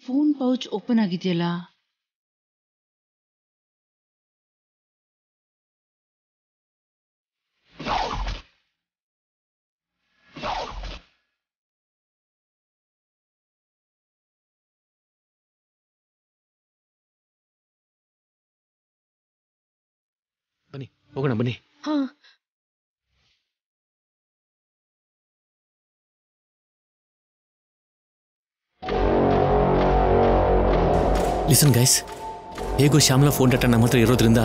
Phone pouch open ಆಗಿದೆಯಲ್ಲ. ಬನ್ನಿ ಹೋಗೋಣ ಬನ್ನಿ. ಹಾ ಲಿಸನ್ ಗೈಸ್, ಹೇಗೋ ಶ್ಯಾಮ್ಲಾ ಫೋನ್ ಡಾಟಾ ನಮ್ಮ ಹತ್ರ ಇರೋದ್ರಿಂದ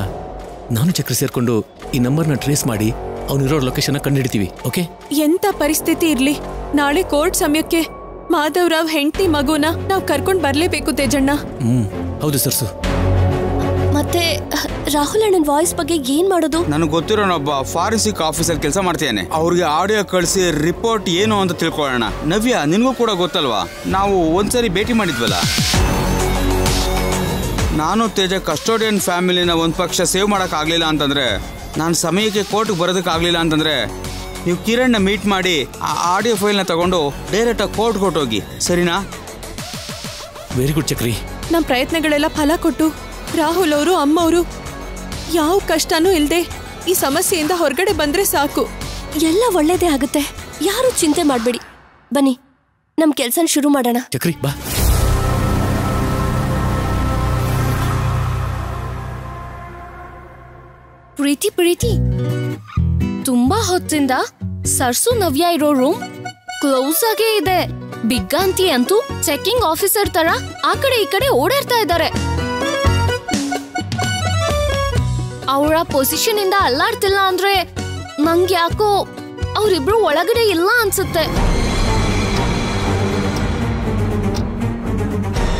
ನಾನು ಚಕ್ರ ಸೇರ್ಕೊಂಡು ಈ ನಂಬರ್ನ ಟ್ರೇಸ್ ಮಾಡಿ ಅವನಿರೋ ಲೊಕೇಶನ್ ಕಂಡುಹಿಡ್ತೀವಿ. ಓಕೆ? ಎಂತ ಪರಿಸ್ಥಿತಿ ಇರ್ಲಿ, ನಾಳೆ ಕೋರ್ಟ್ ಸಮಯಕ್ಕೆ ಮಾಧವರಾವ್ ಹೆಂಡತಿ ಮಗುನ ನಾವು ಕರ್ಕೊಂಡು ಬರ್ಲೇಬೇಕು ತೇಜಣ್ಣ. ಹೌದು ಸರ್ಸು. ಮತ್ತೆ ರಾಹುಲ್ ಅಣ್ಣನ್ ವಾಯ್ಸ್ ಬಗ್ಗೆ ಏನ್ ಮಾಡೋದು? ನನಗೆ ಗೊತ್ತಿರೋನೊಬ್ಬ ಫಾರೆನ್ಸಿಕ್ ಆಫೀಸರ್ ಕೆಲಸ ಮಾಡ್ತೇನೆ. ಅವ್ರಿಗೆ ಆಡಿಯೋ ಕಳಿಸಿ ರಿಪೋರ್ಟ್ ಏನು ಅಂತ ತಿಳ್ಕೊಳ್ಳೋಣ. ನವ್ಯ, ನಿನಗೂ ಕೂಡ ಗೊತ್ತಲ್ವಾ, ನಾವು ಒಂದ್ಸರಿ ಭೇಟಿ ಮಾಡಿದ್ವಲ್ಲ. ನಾನು ತೇಜ ಕಸ್ಟೋಡಿಯನ್ ಫ್ಯಾಮಿಲಿನ ಒಂದು ಪಕ್ಷ ಸೇವ್ ಮಾಡೋಕ್ಕಾಗಲಿಲ್ಲ ಅಂತಂದರೆ, ನಾನು ಸಮಯಕ್ಕೆ ಕೋರ್ಟ್ಗೆ ಬರೋದಕ್ಕಾಗಲಿಲ್ಲ ಅಂತಂದರೆ, ನೀವು ಕಿರಣ್ನ ಮೀಟ್ ಮಾಡಿ ಆ ಆಡಿಯೋ ಫೈಲ್ನ ತಗೊಂಡು ಡೈರೆಕ್ಟಾಗಿ ಕೋರ್ಟ್ಗೆ ಹೊರಟೋಗಿ, ಸರಿನಾ? Very good Chakri. ನಮ್ಮ ಪ್ರಯತ್ನಗಳೆಲ್ಲ ಫಲ ಕೊಟ್ಟು ರಾಹುಲ್ ಅವರು ಅಮ್ಮವರು ಯಾವ ಕಷ್ಟನೂ ಇಲ್ಲದೆ ಈ ಸಮಸ್ಯೆಯಿಂದ ಹೊರಗಡೆ ಬಂದ್ರೆ ಸಾಕು. ಎಲ್ಲ ಒಳ್ಳೇದೇ ಆಗುತ್ತೆ, ಯಾರು ಚಿಂತೆ ಮಾಡಬೇಡಿ. ಬನ್ನಿ ನಮ್ ಕೆಲ್ಸನ ಶುರು ಮಾಡೋಣ. ಚಕ್ರಿ ಬಾ. ಪ್ರೀತಿ ಪ್ರೀತಿ, ತುಂಬಾ ಹೊತ್ತಿಂದ ಸರ್ಸು ನವ್ಯ ಇರೋ ರೂಮ್ ಕ್ಲೋಸ್ ಆಗೇ ಇದೆ. ಬಿಗ್ಗಾಂತಿ ಅಂತೂ ಚೆಕಿಂಗ್ ಆಫೀಸರ್ ತರ ಆ ಕಡೆ ಈ ಕಡೆ ಓಡಾಡ್ತಾ ಇದ್ದಾರೆ. ಅವರ ಪೊಸಿಷನ್ ಇಂದ ಅಲ್ಲಾಡ್ತಿಲ್ಲ ಅಂದ್ರೆ ನಂಗೆ ಯಾಕೋ ಅವರಿಬ್ರು ಒಳಗಡೆ ಇಲ್ಲ ಅನ್ಸುತ್ತೆ.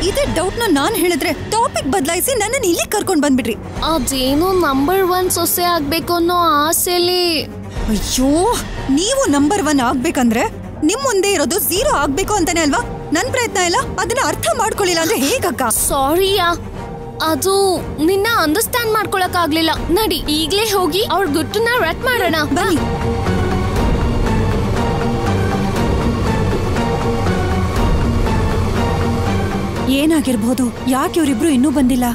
ಇದೇ ಡೌಟ್ ನಾನ್ ಹೇಳಿದ್ರೆ ಟಾಪಿಕ್ ಬದಲಾಯಿಸಿ ನನ್ನನ್ನು ಇಲ್ಲಿ ಕರ್ಕೊಂಡ್ ಬಂದ್ಬಿಟ್ರಿ. ಅದೇನೋ ನಂಬರ್ 1 ಸೊಸೆ ಆಗ್ಬೇಕು ಅನ್ನೋ ಆಸೆಲಿ. ಅಯ್ಯೋ, ನೀವು ನಂಬರ್ 1 ಆಗ್ಬೇಕಂದ್ರೆ ನಿಮ್ ಮುಂದೆ ಇರೋದು 0 ಆಗ್ಬೇಕು ಅಂತಾನೆ ಅಲ್ವಾ? ನನ್ ಪ್ರಯತ್ನ ಇಲ್ಲ, ಅದನ್ನ ಅರ್ಥ ಮಾಡ್ಕೊಳ್ಳಿಲ್ಲ ಅಂದ್ರೆ ಹೇಗಕ್ಕ? ಸಾರಿಯಾ, ಅದು ನಿನ್ನ ಅಂಡರ್ಸ್ಟ್ಯಾಂಡ್ ಮಾಡ್ಕೊಳಕ್ ಆಗ್ಲಿಲ್ಲ. ನಡಿ ಈಗ್ಲೇ ಹೋಗಿ ಅವ್ರ ಗುಟ್ಟನ್ನ ರಟ್ ಮಾಡೋಣ. ಬನ್ನಿ. ಏನಾಗಿರ್ಬೋದು? ಯಾಕೆ ಇವರಿಬ್ರು ಇನ್ನೂ ಬಂದಿಲ್ಲ?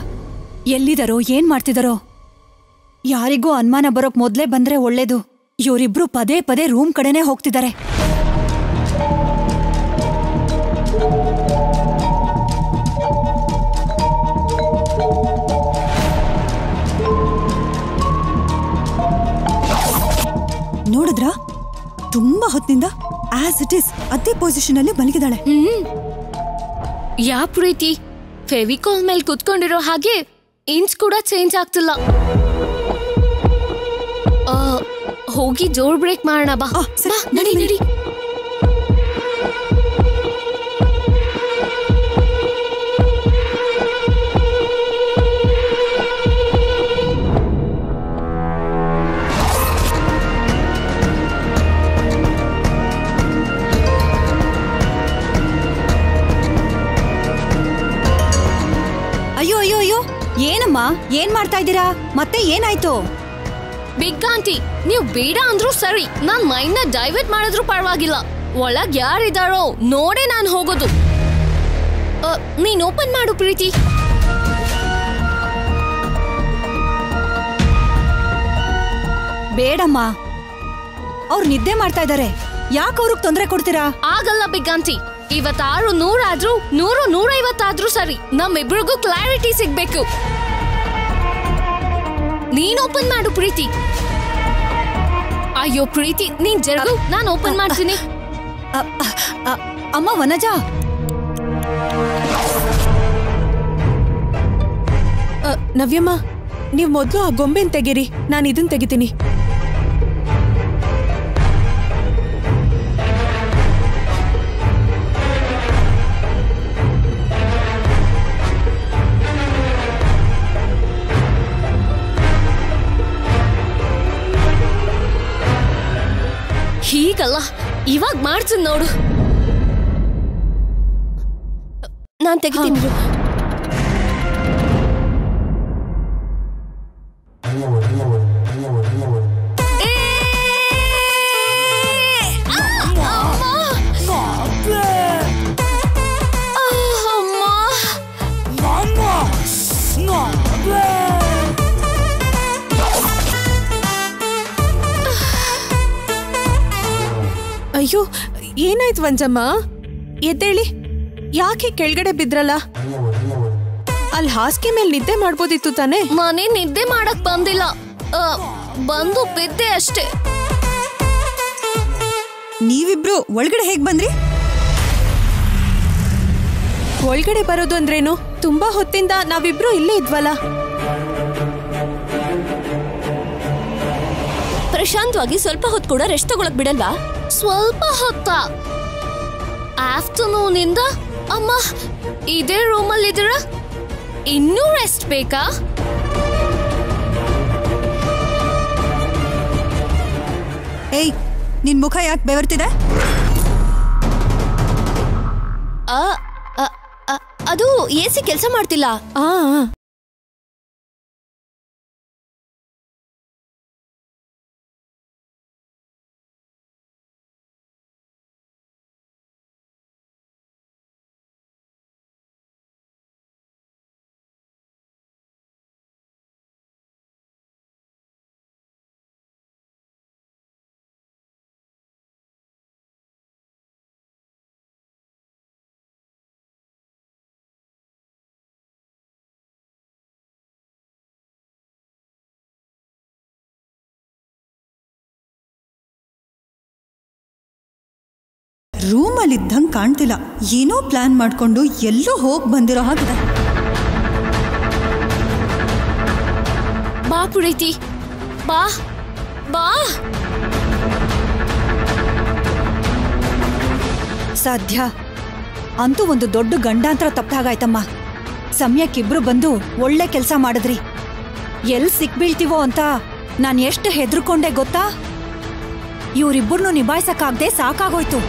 ಎಲ್ಲಿದಾರೋ, ಏನ್ ಮಾಡ್ತಿದಾರೋ? ಯಾರಿಗೂ ಅನುಮಾನ ಬರೋಕ್ ಮೊದ್ಲೇ ಬಂದ್ರೆ ಒಳ್ಳೇದು. ಇವರಿಬ್ರು ಪದೇ ಪದೇ ರೂಮ್ ಕಡೆನೆ ಹೋಗ್ತಿದ್ದಾರೆ. ನೋಡಿದ್ರ, ತುಂಬಾ ಹೊತ್ತಿನಿಂದ ಆಸ್ ಇಟ್ ಇಸ್ ಅದೇ ಪೊಸಿಷನ್ ಅಲ್ಲಿ ಮಲಗಿದಾಳೆ. ಯಾ ಪ್ರೀತಿ, ಫೆವಿಕಾಲ್ ಮೇಲೆ ಕುತ್ಕೊಂಡಿರೋ ಹಾಗೆ ಇಂಚ್ ಕೂಡ ಚೇಂಜ್ ಆಗ್ತಿಲ್ಲ. ಹೋಗಿ ಜೋರ್ ಬ್ರೇಕ್ ಮಾಡೋಣ ಬಾ. ನಡಿ ನಡಿ. ಅಯ್ಯೋ ಅಯ್ಯೋ ಅಯ್ಯೋ, ಏನಮ್ಮ, ಏನ್ ಮಾಡ್ತಾ ಇದ್ದೀರಾ? ಮತ್ತೆ ಏನಾಯ್ತು? ಬಿಗ್ ಆಂಟಿ, ನೀವು ಬೇಡ ಅಂದ್ರೂ ಸರಿ, ನಾನ್ ಮೈಂಡ್ ನ ಡೈವರ್ಟ್ ಮಾಡಿದ್ರು ಪರವಾಗಿಲ್ಲ. ಒಳಗ್ ಯಾರಿದಾರೋ ನೋಡೇ ನಾನ್ ಹೋಗೋದು. ನೀನ್ ಓಪನ್ ಮಾಡು ಪ್ರೀತಿ. ಬೇಡಮ್ಮ, ಅವ್ರು ನಿದ್ದೆ ಮಾಡ್ತಾ ಇದ್ದಾರೆ. ಯಾಕೆ ಅವ್ರಿಗೆ ತೊಂದರೆ ಕೊಡ್ತೀರಾ? ಆಗಲ್ಲ ಬಿಗ್ ಆಂಟಿ, ಇವತ್ತಾರು 100 ಆದ್ರೂ 100 150 ಆದ್ರೂ ಸರಿ, ನಮ್ಮಿಬ್ರಿಗೂ ಕ್ಲಾರಿಟಿ ಸಿಗ್ಬೇಕು. ನೀನ್ ಓಪನ್ ಮಾಡು ಪ್ರೀತಿ. ಅಯ್ಯೋ ಪ್ರೀತಿ, ನೀನ್ ಜರುಗು, ನಾನು ಓಪನ್ ಮಾಡ್ತೀನಿ. ಅಮ್ಮ ವನಜಾ, ನವ್ಯಮ್ಮ, ನೀವ್ ಮೊದ್ಲು ಆ ಗೊಂಬೆನ್ ತೆಗೀರಿ, ನಾನು ಇದನ್ ತೆಗಿತೀನಿ. ಹೀಗಲ್ಲ, ಇವಾಗ ಮಾಡ್ತೀನಿ ನೋಡು. ನಾನ್ ತೆಗಿತೀನಿ. ಅಯ್ಯೋ, ಏನಾಯ್ತು ವಂಜಮ್ಮ? ಎದ್ದೇಳಿ. ಯಾಕೆ ಕೆಳಗಡೆ ಬಿದ್ರಲ್ಲ? ಅಲ್ಲಿ ಹಾಸಿಗೆ ಮೇಲೆ ನಿದ್ದೆ ಮಾಡ್ಬೋದಿತ್ತು ತಾನೆ? ಮನೆ ನಿದ್ದೆ ಮಾಡಕ್ ಬಂದಿಲ್ಲ, ಬಂದು ಬಿದ್ದೆ ಅಷ್ಟೇ. ನೀವಿಬ್ರು ಒಳಗಡೆ ಹೇಗ್ ಬಂದ್ರಿ? ಒಳಗಡೆ ಬರೋದು ಅಂದ್ರೇನು? ತುಂಬಾ ಹೊತ್ತಿಂದ ನಾವಿಬ್ರು ಇಲ್ಲೇ ಇದ್ವಲ್ಲ. ಪ್ರಶಾಂತವಾಗಿ ಸ್ವಲ್ಪ ಹೊತ್ತು ಕೂಡ ರೆಸ್ಟ್ ತಗೊಳಕ್ ಬಿಡಲ್ವಾ? ಸ್ವಲ್ಪ ಹೊತ್ತ? ಆಫ್ಟರ್ನೂನ್ ಇಂದ ಅಮ್ಮ ಇದೇ ರೂಮಲ್ಲಿ ಇದ್ದೀರಾ, ಇನ್ನೂ ರೆಸ್ಟ್ ಬೇಕಾ? ಏಯ್, ನಿನ್ ಮುಖ ಯಾಕೆ ಬೆವರ್ತಿದೆ? ಅದು ಎಸಿ ಕೆಲಸ ಮಾಡ್ತಿಲ್ಲ. ರೂಮಲ್ಲಿ ಇದ್ದಂಗೆ ಕಾಣ್ತಿಲ್ಲ. ಏನೋ ಪ್ಲಾನ್ ಮಾಡ್ಕೊಂಡು ಎಲ್ಲೋ ಹೋಗಿ ಬಂದಿರೋ ಹಾಗಿದೆ. ಬಾ ಪ್ರೀತಿ, ಬಾ ಬಾ. ಸಾಧ್ಯ ಅಂತೂ ಒಂದು ದೊಡ್ಡ ಗಂಡಾಂತರ ತಪ್ಪಾಗಾಯ್ತಮ್ಮ. ಸಮಯಕ್ಕಿಬ್ರು ಬಂದು ಒಳ್ಳೆ ಕೆಲಸ ಮಾಡಿದ್ರಿ. ಎಲ್ಲಿ ಸಿಕ್ಬೀಳ್ತೀವೋ ಅಂತ ನಾನು ಎಷ್ಟು ಹೆದರ್ಕೊಂಡೆ ಗೊತ್ತಾ? ಇವರಿಬ್ಬರನ್ನು ನಿಭಾಯಿಸಕ್ಕಾಗದೆ ಸಾಕಾಗೋಯ್ತು.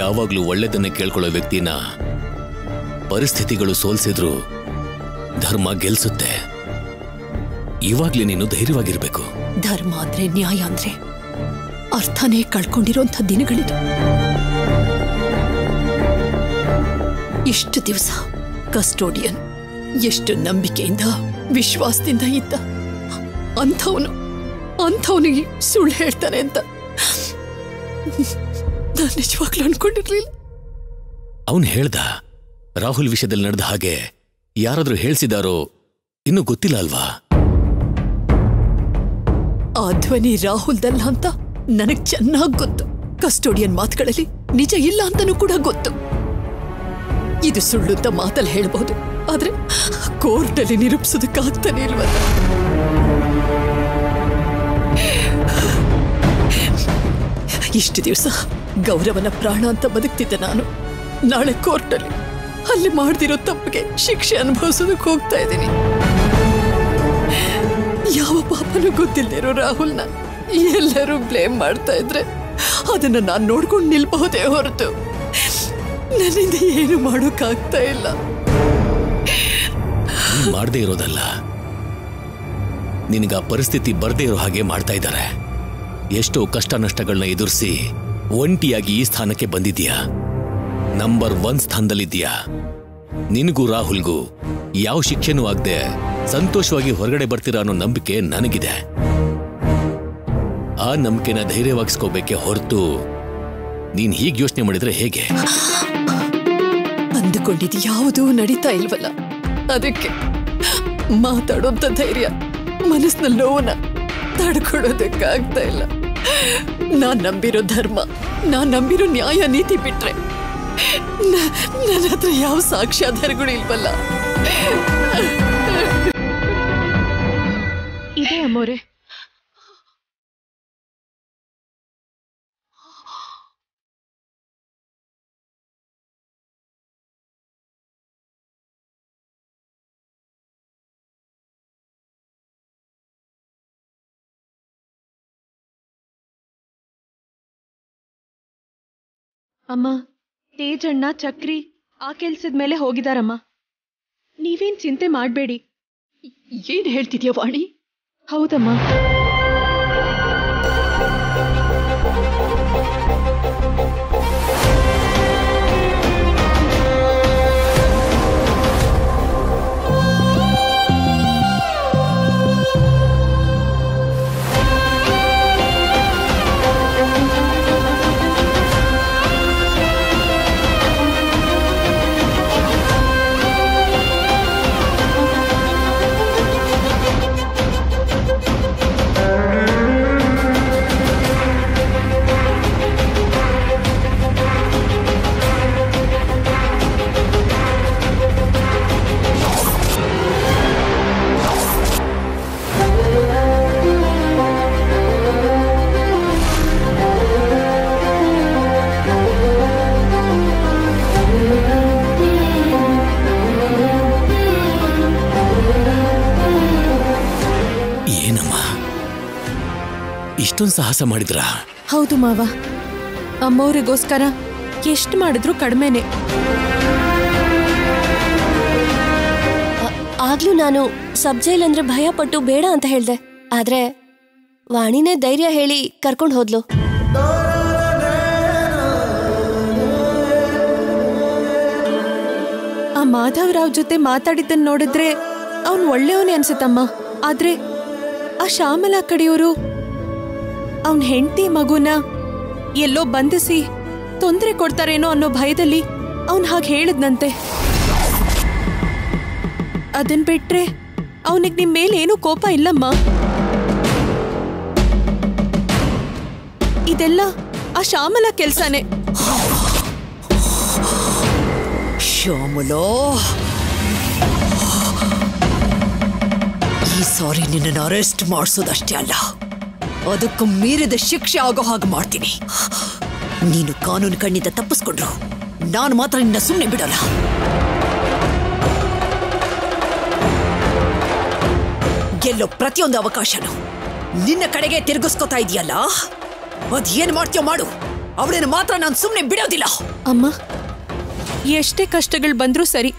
ಯಾವಾಗ್ಲೂ ಒಳ್ಳೆದನ್ನೇ ಕೇಳ್ಕೊಳ್ಳೋ ವ್ಯಕ್ತಿನ ಪರಿಸ್ಥಿತಿಗಳು ಸೋಲ್ಸಿದ್ರು ಧರ್ಮ ಗೆಲ್ಸುತ್ತೆ. ಇವಾಗ್ಲೇ ನೀನು ಧೈರ್ಯವಾಗಿರ್ಬೇಕು. ಧರ್ಮ ಅಂದ್ರೆ ನ್ಯಾಯ ಅಂದ್ರೆ ಅರ್ಥನೇ ಕಳ್ಕೊಂಡಿರೋಂಥ ದಿನಗಳಿದು. ಇಷ್ಟು ದಿವಸ ಕಸ್ಟೋಡಿಯನ್ ಎಷ್ಟು ನಂಬಿಕೆಯಿಂದ ವಿಶ್ವಾಸದಿಂದ ಇದ್ದ ಅಂಥವನಿಗೆ ಸುಳ್ಳು ಹೇಳ್ತಾನೆ ಅಂತ ನಾನು ನಿಜವಾಗ್ಲೂ ಅನ್ಕೊಂಡಿರ್ಲಿಲ್ಲ. ಅವನು ಹೇಳ್ದ ರಾಹುಲ್ ವಿಷಯದಲ್ಲಿ ನಡೆದ ಹಾಗೆ ಯಾರಾದ್ರೂ ಹೇಳ್ಸಿದಾರೋ ಇನ್ನೂ ಗೊತ್ತಿಲ್ಲ ಅಲ್ವಾ? ಆ ಧ್ವನಿ ರಾಹುಲ್ದಲ್ಲ ಅಂತ ನನಗ್ ಚೆನ್ನಾಗ್ ಗೊತ್ತು. ಕಸ್ಟೋಡಿಯನ್ ಮಾತುಗಳಲ್ಲಿ ನಿಜ ಇಲ್ಲ ಅಂತನೂ ಕೂಡ ಗೊತ್ತು. ಇದು ಸುಳ್ಳು ಅಂತ ಮಾತಲ್ಲಿ ಹೇಳ್ಬಹುದು, ಆದ್ರೆ ಕೋರ್ಟಲ್ಲಿ ನಿರೂಪಿಸೋದಕ್ಕಾಗ್ತಾನೆ ಇಲ್ವಲ್ಲ. ಇಷ್ಟು ದಿವಸ ಗೌರವನ ಪ್ರಾಣ ಅಂತ ಬದುಕ್ತಿದ್ದೆ ನಾನು. ನಾಳೆ ಕೋರ್ಟಲ್ಲಿ ಅಲ್ಲಿ ಮಾಡ್ದಿರೋ ತಪ್ಪಿಗೆ ಶಿಕ್ಷೆ ಅನುಭವಿಸೋದಕ್ಕೆ ಹೋಗ್ತಾ ಇದ್ದೀನಿ. ಯಾವ ಪಾಪನೂ ಗೊತ್ತಿಲ್ದಿರೋ ರಾಹುಲ್ನ ಎಲ್ಲರೂ ಬ್ಲೇಮ್ ಮಾಡ್ತಾ ಇದ್ರೆ ಅದನ್ನ ನಾನು ನೋಡ್ಕೊಂಡು ನಿಲ್ಬಹುದೇ ಹೊರತು ನನ್ನಿಂದ ಏನು ಮಾಡೋಕ್ಕಾಗ್ತಾ ಇಲ್ಲ. ಮಾಡದೇ ಇರೋದಲ್ಲ, ನಿನಗ ಪರಿಸ್ಥಿತಿ ಬರ್ದೇ ಇರೋ ಹಾಗೆ ಮಾಡ್ತಾ ಇದ್ದಾರೆ. ಎಷ್ಟೋ ಕಷ್ಟ ನಷ್ಟಗಳನ್ನ ಎದುರಿಸಿ ಒಂಟಿಯಾಗಿ ಈ ಸ್ಥಾನಕ್ಕೆ ಬಂದಿದ್ಯಾ. ನಂಬರ್ 1 ಸ್ಥಾನದಲ್ಲಿದ್ದೀಯಾ. ನಿನಗೂ ರಾಹುಲ್ಗೂ ಯಾವ ಶಿಕ್ಷೆನೂ ಆಗದೆ ಸಂತೋಷವಾಗಿ ಹೊರಗಡೆ ಬರ್ತೀರಾ ಅನ್ನೋ ನಂಬಿಕೆ ನನಗಿದೆ. ಆ ನಂಬಿಕೆನ ಧೈರ್ಯವಾಗಿಸ್ಕೋಬೇಕೆ ಹೊರತು ನೀನ್ ಹೀಗೆ ಯೋಚನೆ ಮಾಡಿದ್ರೆ ಹೇಗೆ? ಅಂದುಕೊಂಡಿದ್ದು ಯಾವುದೂ ನಡೀತಾ ಇಲ್ವಲ್ಲ, ಅದಕ್ಕೆ ಮಾತಾಡೋಂಥ ಧೈರ್ಯ ಮನಸ್ಸಿನಲ್ಲಿ ನೋವನ್ನ ತಡ್ಕೊಳ್ಳೋದಕ್ಕಾಗ್ತಾ ಇಲ್ಲ. ನಾನ್ ನಂಬಿರೋ ಧರ್ಮ, ನಾನ್ ನಂಬಿರೋ ನ್ಯಾಯ ನೀತಿ ಬಿಟ್ರೆ ನನ್ನ ಹತ್ರ ಯಾವ ಸಾಕ್ಷ್ಯಾಧಾರಗಳು ಇಲ್ವಲ್ಲ. ಇದೆ ಅಮ್ಮೋರೆ. ಅಮ್ಮ, ತೇಜಣ್ಣ ಚಕ್ರಿ ಆ ಕೆಲ್ಸದ ಮೇಲೆ ಹೋಗಿದಾರಮ್ಮ. ನೀವೇನ್ ಚಿಂತೆ ಮಾಡಬೇಡಿ. ಏನ್ ಹೇಳ್ತಿದ್ಯಾ ವಾಣಿ? ಹೌದಮ್ಮ. ಇಷ್ಟೊಂದು ಸಾಹಸ ಮಾಡಿದ್ರಾ? ಹೌದು ಮಾವ. ಅಮ್ಮವ್ರಿಗೋಸ್ಕರ ಎಷ್ಟು ಮಾಡಿದ್ರು ಕಡಿಮೆನೆ. ಆಗ್ಲೂ ನಾನು ಸಬ್ ಜೈಲ್ ಅಂದ್ರೆ ಭಯ ಪಟ್ಟು ಬೇಡ ಅಂತ ಹೇಳ್ದೆ. ಆದ್ರೆ ವಾಣಿನೇ ಧೈರ್ಯ ಹೇಳಿ ಕರ್ಕೊಂಡು ಹೋದ್ಲು. ಆ ಮಾಧವರಾವ್ ಜೊತೆ ಮಾತಾಡಿದ್ದನ್ನ ನೋಡಿದ್ರೆ ಅವನ್ ಒಳ್ಳೆಯವನೇ ಅನ್ಸುತ್ತಮ್ಮ. ಆದ್ರೆ ಆ ಶ್ಯಾಮಲಾ ಕಡೆಯವರು ಅವನ್ ಹೆಂಡತಿ ಮಗುನ ಎಲ್ಲೋ ಬಂಧಿಸಿ ತೊಂದರೆ ಕೊಡ್ತಾರೇನೋ ಅನ್ನೋ ಭಯದಲ್ಲಿ ಅವನ್ ಹಾಗೆ ಹೇಳಿದ್ನಂತೆ. ಅದನ್ ಬಿಟ್ರೆ ಅವನಿಗೆ ನಿಮ್ ಮೇಲೆ ಏನೂ ಕೋಪ ಇಲ್ಲಮ್ಮ. ಇದೆಲ್ಲ ಆ ಶ್ಯಾಮಲಾ ಕೆಲ್ಸನೇ. ಶ್ಯಾಮಲಾ, ಈ ಸಾರಿ ನಿನ್ನನ್ನು ಅರೆಸ್ಟ್ ಮಾಡಿಸೋದಷ್ಟೇ ಅಲ್ಲ, ಅದಕ್ಕೂ ಮೀರಿದ ಶಿಕ್ಷೆ ಆಗೋ ಹಾಗೆ ಮಾಡ್ತೀನಿ. ನೀನು ಕಾನೂನು ಕಣ್ಣಿಂದ ತಪ್ಪಿಸ್ಕೊಂಡ್ರು ನಾನು ಮಾತ್ರ ನಿನ್ನ ಸುಮ್ಮನೆ ಬಿಡಲ್ಲ. ಗೆಲ್ಲೋ ಪ್ರತಿಯೊಂದು ಅವಕಾಶನೂ ನಿನ್ನ ಕಡೆಗೆ ತಿರುಗಿಸ್ಕೊತಾ ಇದೆಯಲ್ಲ, ಅದೇನ್ ಮಾಡ್ತೀಯೋ ಮಾಡು. ಅವಳನ್ನು ಮಾತ್ರ ನಾನು ಸುಮ್ಮನೆ ಬಿಡೋದಿಲ್ಲ. ಅಮ್ಮ, ಎಷ್ಟೇ ಕಷ್ಟಗಳು ಬಂದ್ರೂ ಸರಿ,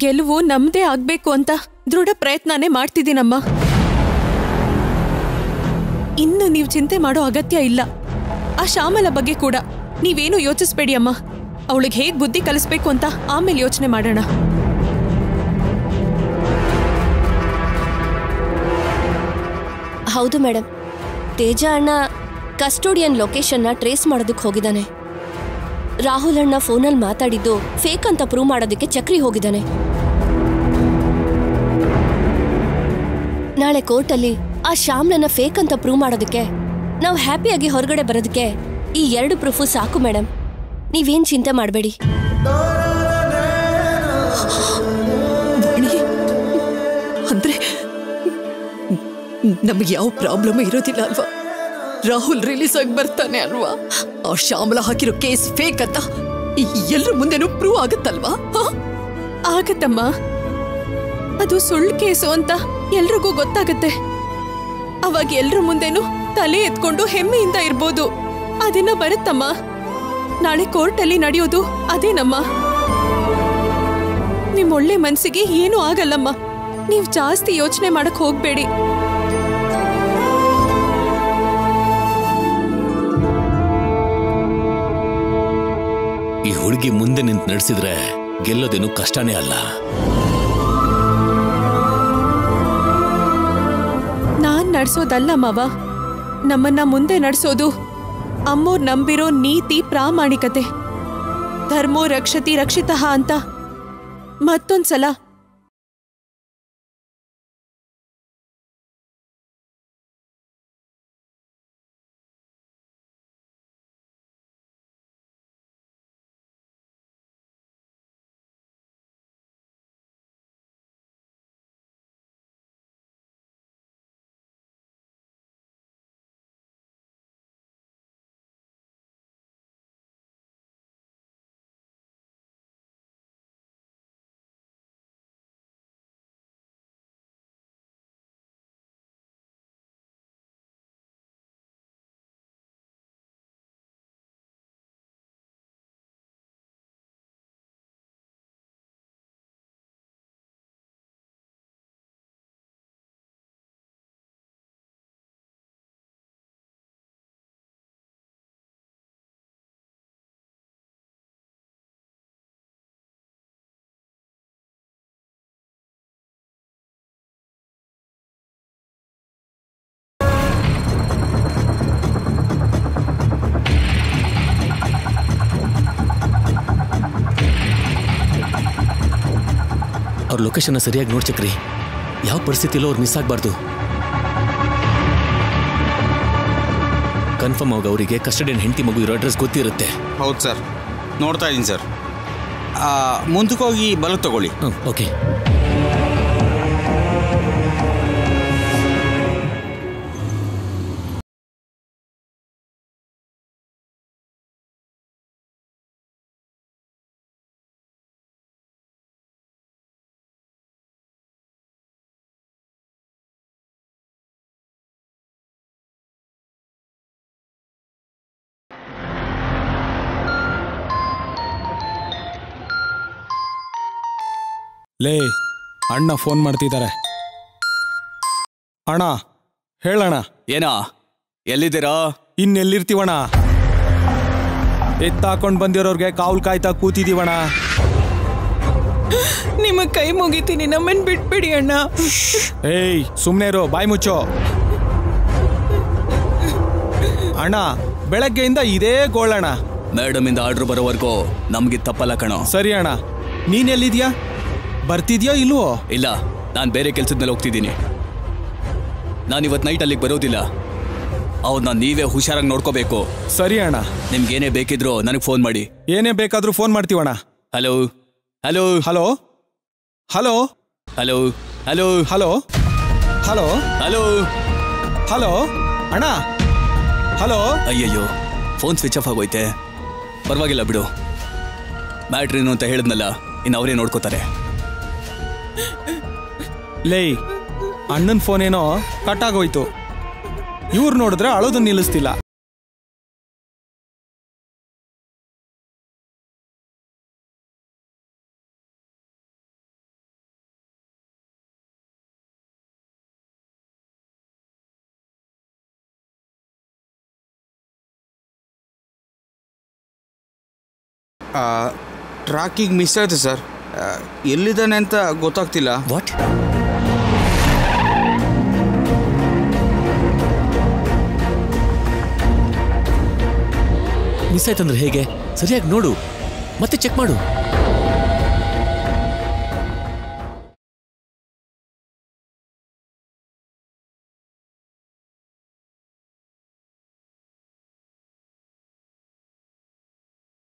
ಗೆಲುವು ನಮ್ದೇ ಆಗ್ಬೇಕು ಅಂತ ದೃಢ ಪ್ರಯತ್ನನೇ ಮಾಡ್ತಿದ್ದೀನಮ್ಮ. ಇನ್ನು ನೀವು ಚಿಂತೆ ಮಾಡೋ ಅಗತ್ಯ ಇಲ್ಲ. ಆ ಶ್ಯಾಮಲ ಬಗ್ಗೆ ಕೂಡ ನೀವೇನು ಯೋಚಿಸ್ಬೇಡಿ ಅಮ್ಮ. ಅವಳಿಗೆ ಹೇಗ್ ಬುದ್ಧಿ ಕಲಿಸ್ಬೇಕು ಅಂತ ಆಮೇಲೆ ಯೋಚನೆ ಮಾಡೋಣ. ಹೌದು ಮೇಡಮ್, ತೇಜ ಅಣ್ಣ ಕಸ್ಟೋಡಿಯನ್ ಲೊಕೇಶನ್ನ ಟ್ರೇಸ್ ಮಾಡೋದಕ್ಕೆ ಹೋಗಿದ್ದಾನೆ. ರಾಹುಲ್ ಅಣ್ಣ ಫೋನಲ್ಲಿ ಮಾತಾಡಿದ್ದು ಫೇಕ್ ಅಂತ ಪ್ರೂವ್ ಮಾಡೋದಕ್ಕೆ ಚಕ್ರಿ ಹೋಗಿದ್ದಾನೆ. ನಾಳೆ ಕೋರ್ಟಲ್ಲಿ ಆ ಶ್ಯಾಮ್ಲನ್ನ ಫೇಕ್ ಅಂತ ಪ್ರೂವ್ ಮಾಡೋದಕ್ಕೆ ನಾವು ಹ್ಯಾಪಿಯಾಗಿ ಹೊರಗಡೆ ಬರೋದಕ್ಕೆ ಈ 2 ಪ್ರೂಫು ಸಾಕು ಮೇಡಮ್. ನೀವೇನ್ ಚಿಂತೆ ಮಾಡಬೇಡಿ. ಅಂದ್ರೆ ನಮಗೆ ಯಾವ ಪ್ರಾಬ್ಲಮ್ ಇರೋದಿಲ್ಲ ಅಲ್ವಾ? ರಾಹುಲ್ ರಿಲೀಸ್ ಆಗಿ ಬರ್ತಾನೆ ಅಲ್ವಾ? ಆ ಶ್ಯಾಮಲ ಹಾಕಿರೋ ಕೇಸ್ ಫೇಕ್ ಅಂತ ಎಲ್ಲರ ಮುಂದೆನೂ ಪ್ರೂವ್ ಆಗತ್ತಲ್ವಾ? ಆಗತ್ತಮ್ಮ. ಅದು ಸುಳ್ಳು ಕೇಸು ಅಂತ ಎಲ್ರಿಗೂ ಗೊತ್ತಾಗತ್ತೆ. ಅವಾಗ ಎಲ್ರ ಮುಂದೆನೂ ತಲೆ ಎತ್ಕೊಂಡು ಹೆಮ್ಮೆಯಿಂದ ಇರ್ಬೋದು. ಅದಿನ್ನ ಬರುತ್ತಮ್ಮ. ನಾಳೆ ಕೋರ್ಟಲ್ಲಿ ನಡೆಯೋದು ಅದೇನಮ್ಮ. ನಿಮ್ ಒಳ್ಳೆ ಮನ್ಸಿಗೆ ಏನೂ ಆಗಲ್ಲಮ್ಮ. ನೀವ್ ಜಾಸ್ತಿ ಯೋಚನೆ ಮಾಡಕ್ ಹೋಗ್ಬೇಡಿ. ಈ ಹುಡುಗಿ ಮುಂದೆ ನಿಂತು ನಡೆಸಿದ್ರೆ ಗೆಲ್ಲೋದೇನು ಕಷ್ಟನೇ ಅಲ್ಲ. ನಾನ್ ನಡ್ಸೋದಲ್ಲ ಮಾವ, ನಮ್ಮನ್ನ ಮುಂದೆ ನಡ್ಸೋದು ಅಮ್ಮೋರ್ ನಂಬಿರೋ ನೀತಿ, ಪ್ರಾಮಾಣಿಕತೆ. ಧರ್ಮೋ ರಕ್ಷತಿ ರಕ್ಷಿತಃ ಅಂತ ಮತ್ತೊಂದ್ಸಲ ಅವ್ರ ಲೊಕೇಶನ್ನ ಸರಿಯಾಗಿ ನೋಡಿ ಚಕ್ರಿ. ಯಾವ ಪರಿಸ್ಥಿತಿಯಲ್ಲೂ ಅವ್ರು ಮಿಸ್ ಆಗಬಾರ್ದು. ಕನ್ಫರ್ಮ್ ಆಗ ಅವರಿಗೆ ಕಸ್ಟಡಿಯನ್ ಹೆಂಡತಿ ಮಗು ಇರೋ ಅಡ್ರೆಸ್ ಗೊತ್ತಿರುತ್ತೆ. ಹೌದು ಸರ್, ನೋಡ್ತಾ ಇದ್ದೀನಿ ಸರ್. ಮುಂದಕ್ಕೆ ಹೋಗಿ ಬಲ ತಗೊಳ್ಳಿ. ಓಕೆ. ಲೇ, ಅಣ್ಣ ಫೋನ್ ಮಾಡ್ತಿದ್ದಾರೆ. ಅಣ್ಣ ಹೇಳಣ್ಣ. ಏನಾ, ಎಲ್ಲಿದ್ದೀರಾ? ಇನ್ನೆಲ್ಲಿರ್ತೀವಣ್ಣ? ಎತ್ತಾಕೊಂಡು ಬಂದಿರೋರ್ಗೆ ಕಾವಲು ಕಾಯ್ತಾ ಕೂತಿದೀವಣ್ಣ. ನಿಮ್ಮ ಕೈ ಮುಗಿತೀನಿ, ನಮ್ಮನ್ ಬಿಟ್ಬಿಡಿ ಅಣ್ಣ. ಏಯ್ ಸುಮ್ನೆ ಇರು, ಬಾಯಿ ಮುಚ್ಚೋ. ಅಣ್ಣ ಬೆಳಗ್ಗೆಯಿಂದ ಇದೇ ಗೋಳಣ್ಣ. ಮೇಡಮ್ ಇಂದ ಆರ್ಡರ್ ಬರೋವರೆಗೂ ನಮ್ಗೆ ತಪ್ಪಲ್ಲ ಕಣೋ. ಸರಿ ಅಣ್ಣ, ನೀನೆಲ್ಲಿದ್ಯಾ? ಬರ್ತಿದ್ಯಾ ಇಲ್ವೋ? ಇಲ್ಲ, ನಾನು ಬೇರೆ ಕೆಲ್ಸದ ಮೇಲೆ ಹೋಗ್ತಿದ್ದೀನಿ. ನಾನಿವತ್ತು ನೈಟ್ ಅಲ್ಲಿಗೆ ಬರೋದಿಲ್ಲ. ಅವ್ರನ್ನ ನೀವೇ ಹುಷಾರಾಗಿ ನೋಡ್ಕೋಬೇಕು. ಸರಿ ಅಣ್ಣ. ನಿಮ್ಗೇನೇ ಬೇಕಿದ್ರು ನನಗೆ ಫೋನ್ ಮಾಡಿ. ಏನೇ ಬೇಕಾದ್ರೂ ಫೋನ್ ಮಾಡ್ತೀವಣ್ಣ. Hello hello hello hello hello hello hello hello hello hello ಅಣ್ಣ. ಹಲೋ. ಅಯ್ಯಯ್ಯೋ, ಫೋನ್ ಸ್ವಿಚ್ ಆಫ್ ಆಗೋಯ್ತೆ. ಪರವಾಗಿಲ್ಲ ಬಿಡು. ಬ್ಯಾಟ್ರಿನು ಅಂತ ಹೇಳಿದ್ನಲ್ಲ, ಇನ್ನು ಅವರೇ ನೋಡ್ಕೋತಾರೆ. ಲೇ, ಅಣ್ಣನ ಫೋನ್ ಏನೋ ಕಟ್ ಆಗೋಯ್ತು. ಇವ್ರು ನೋಡಿದ್ರೆ ಅಳೋದನ್ನ ನಿಲ್ಲಿಸ್ತಿಲ್ಲ. ಟ್ರ್ಯಾಕಿಂಗ್ ಮಿಸ್ ಆಯಿತು ಸರ್. ಎಲ್ಲಿದ್ದಾನೆ ಅಂತ ಗೊತ್ತಾಗ್ತಿಲ್ಲ. ವಾಟ್? ಮಿಸ್ ಆಯ್ತಂದ್ರೆ ಹೇಗೆ? ಸರಿಯಾಗಿ ನೋಡು, ಮತ್ತೆ ಚೆಕ್ ಮಾಡು.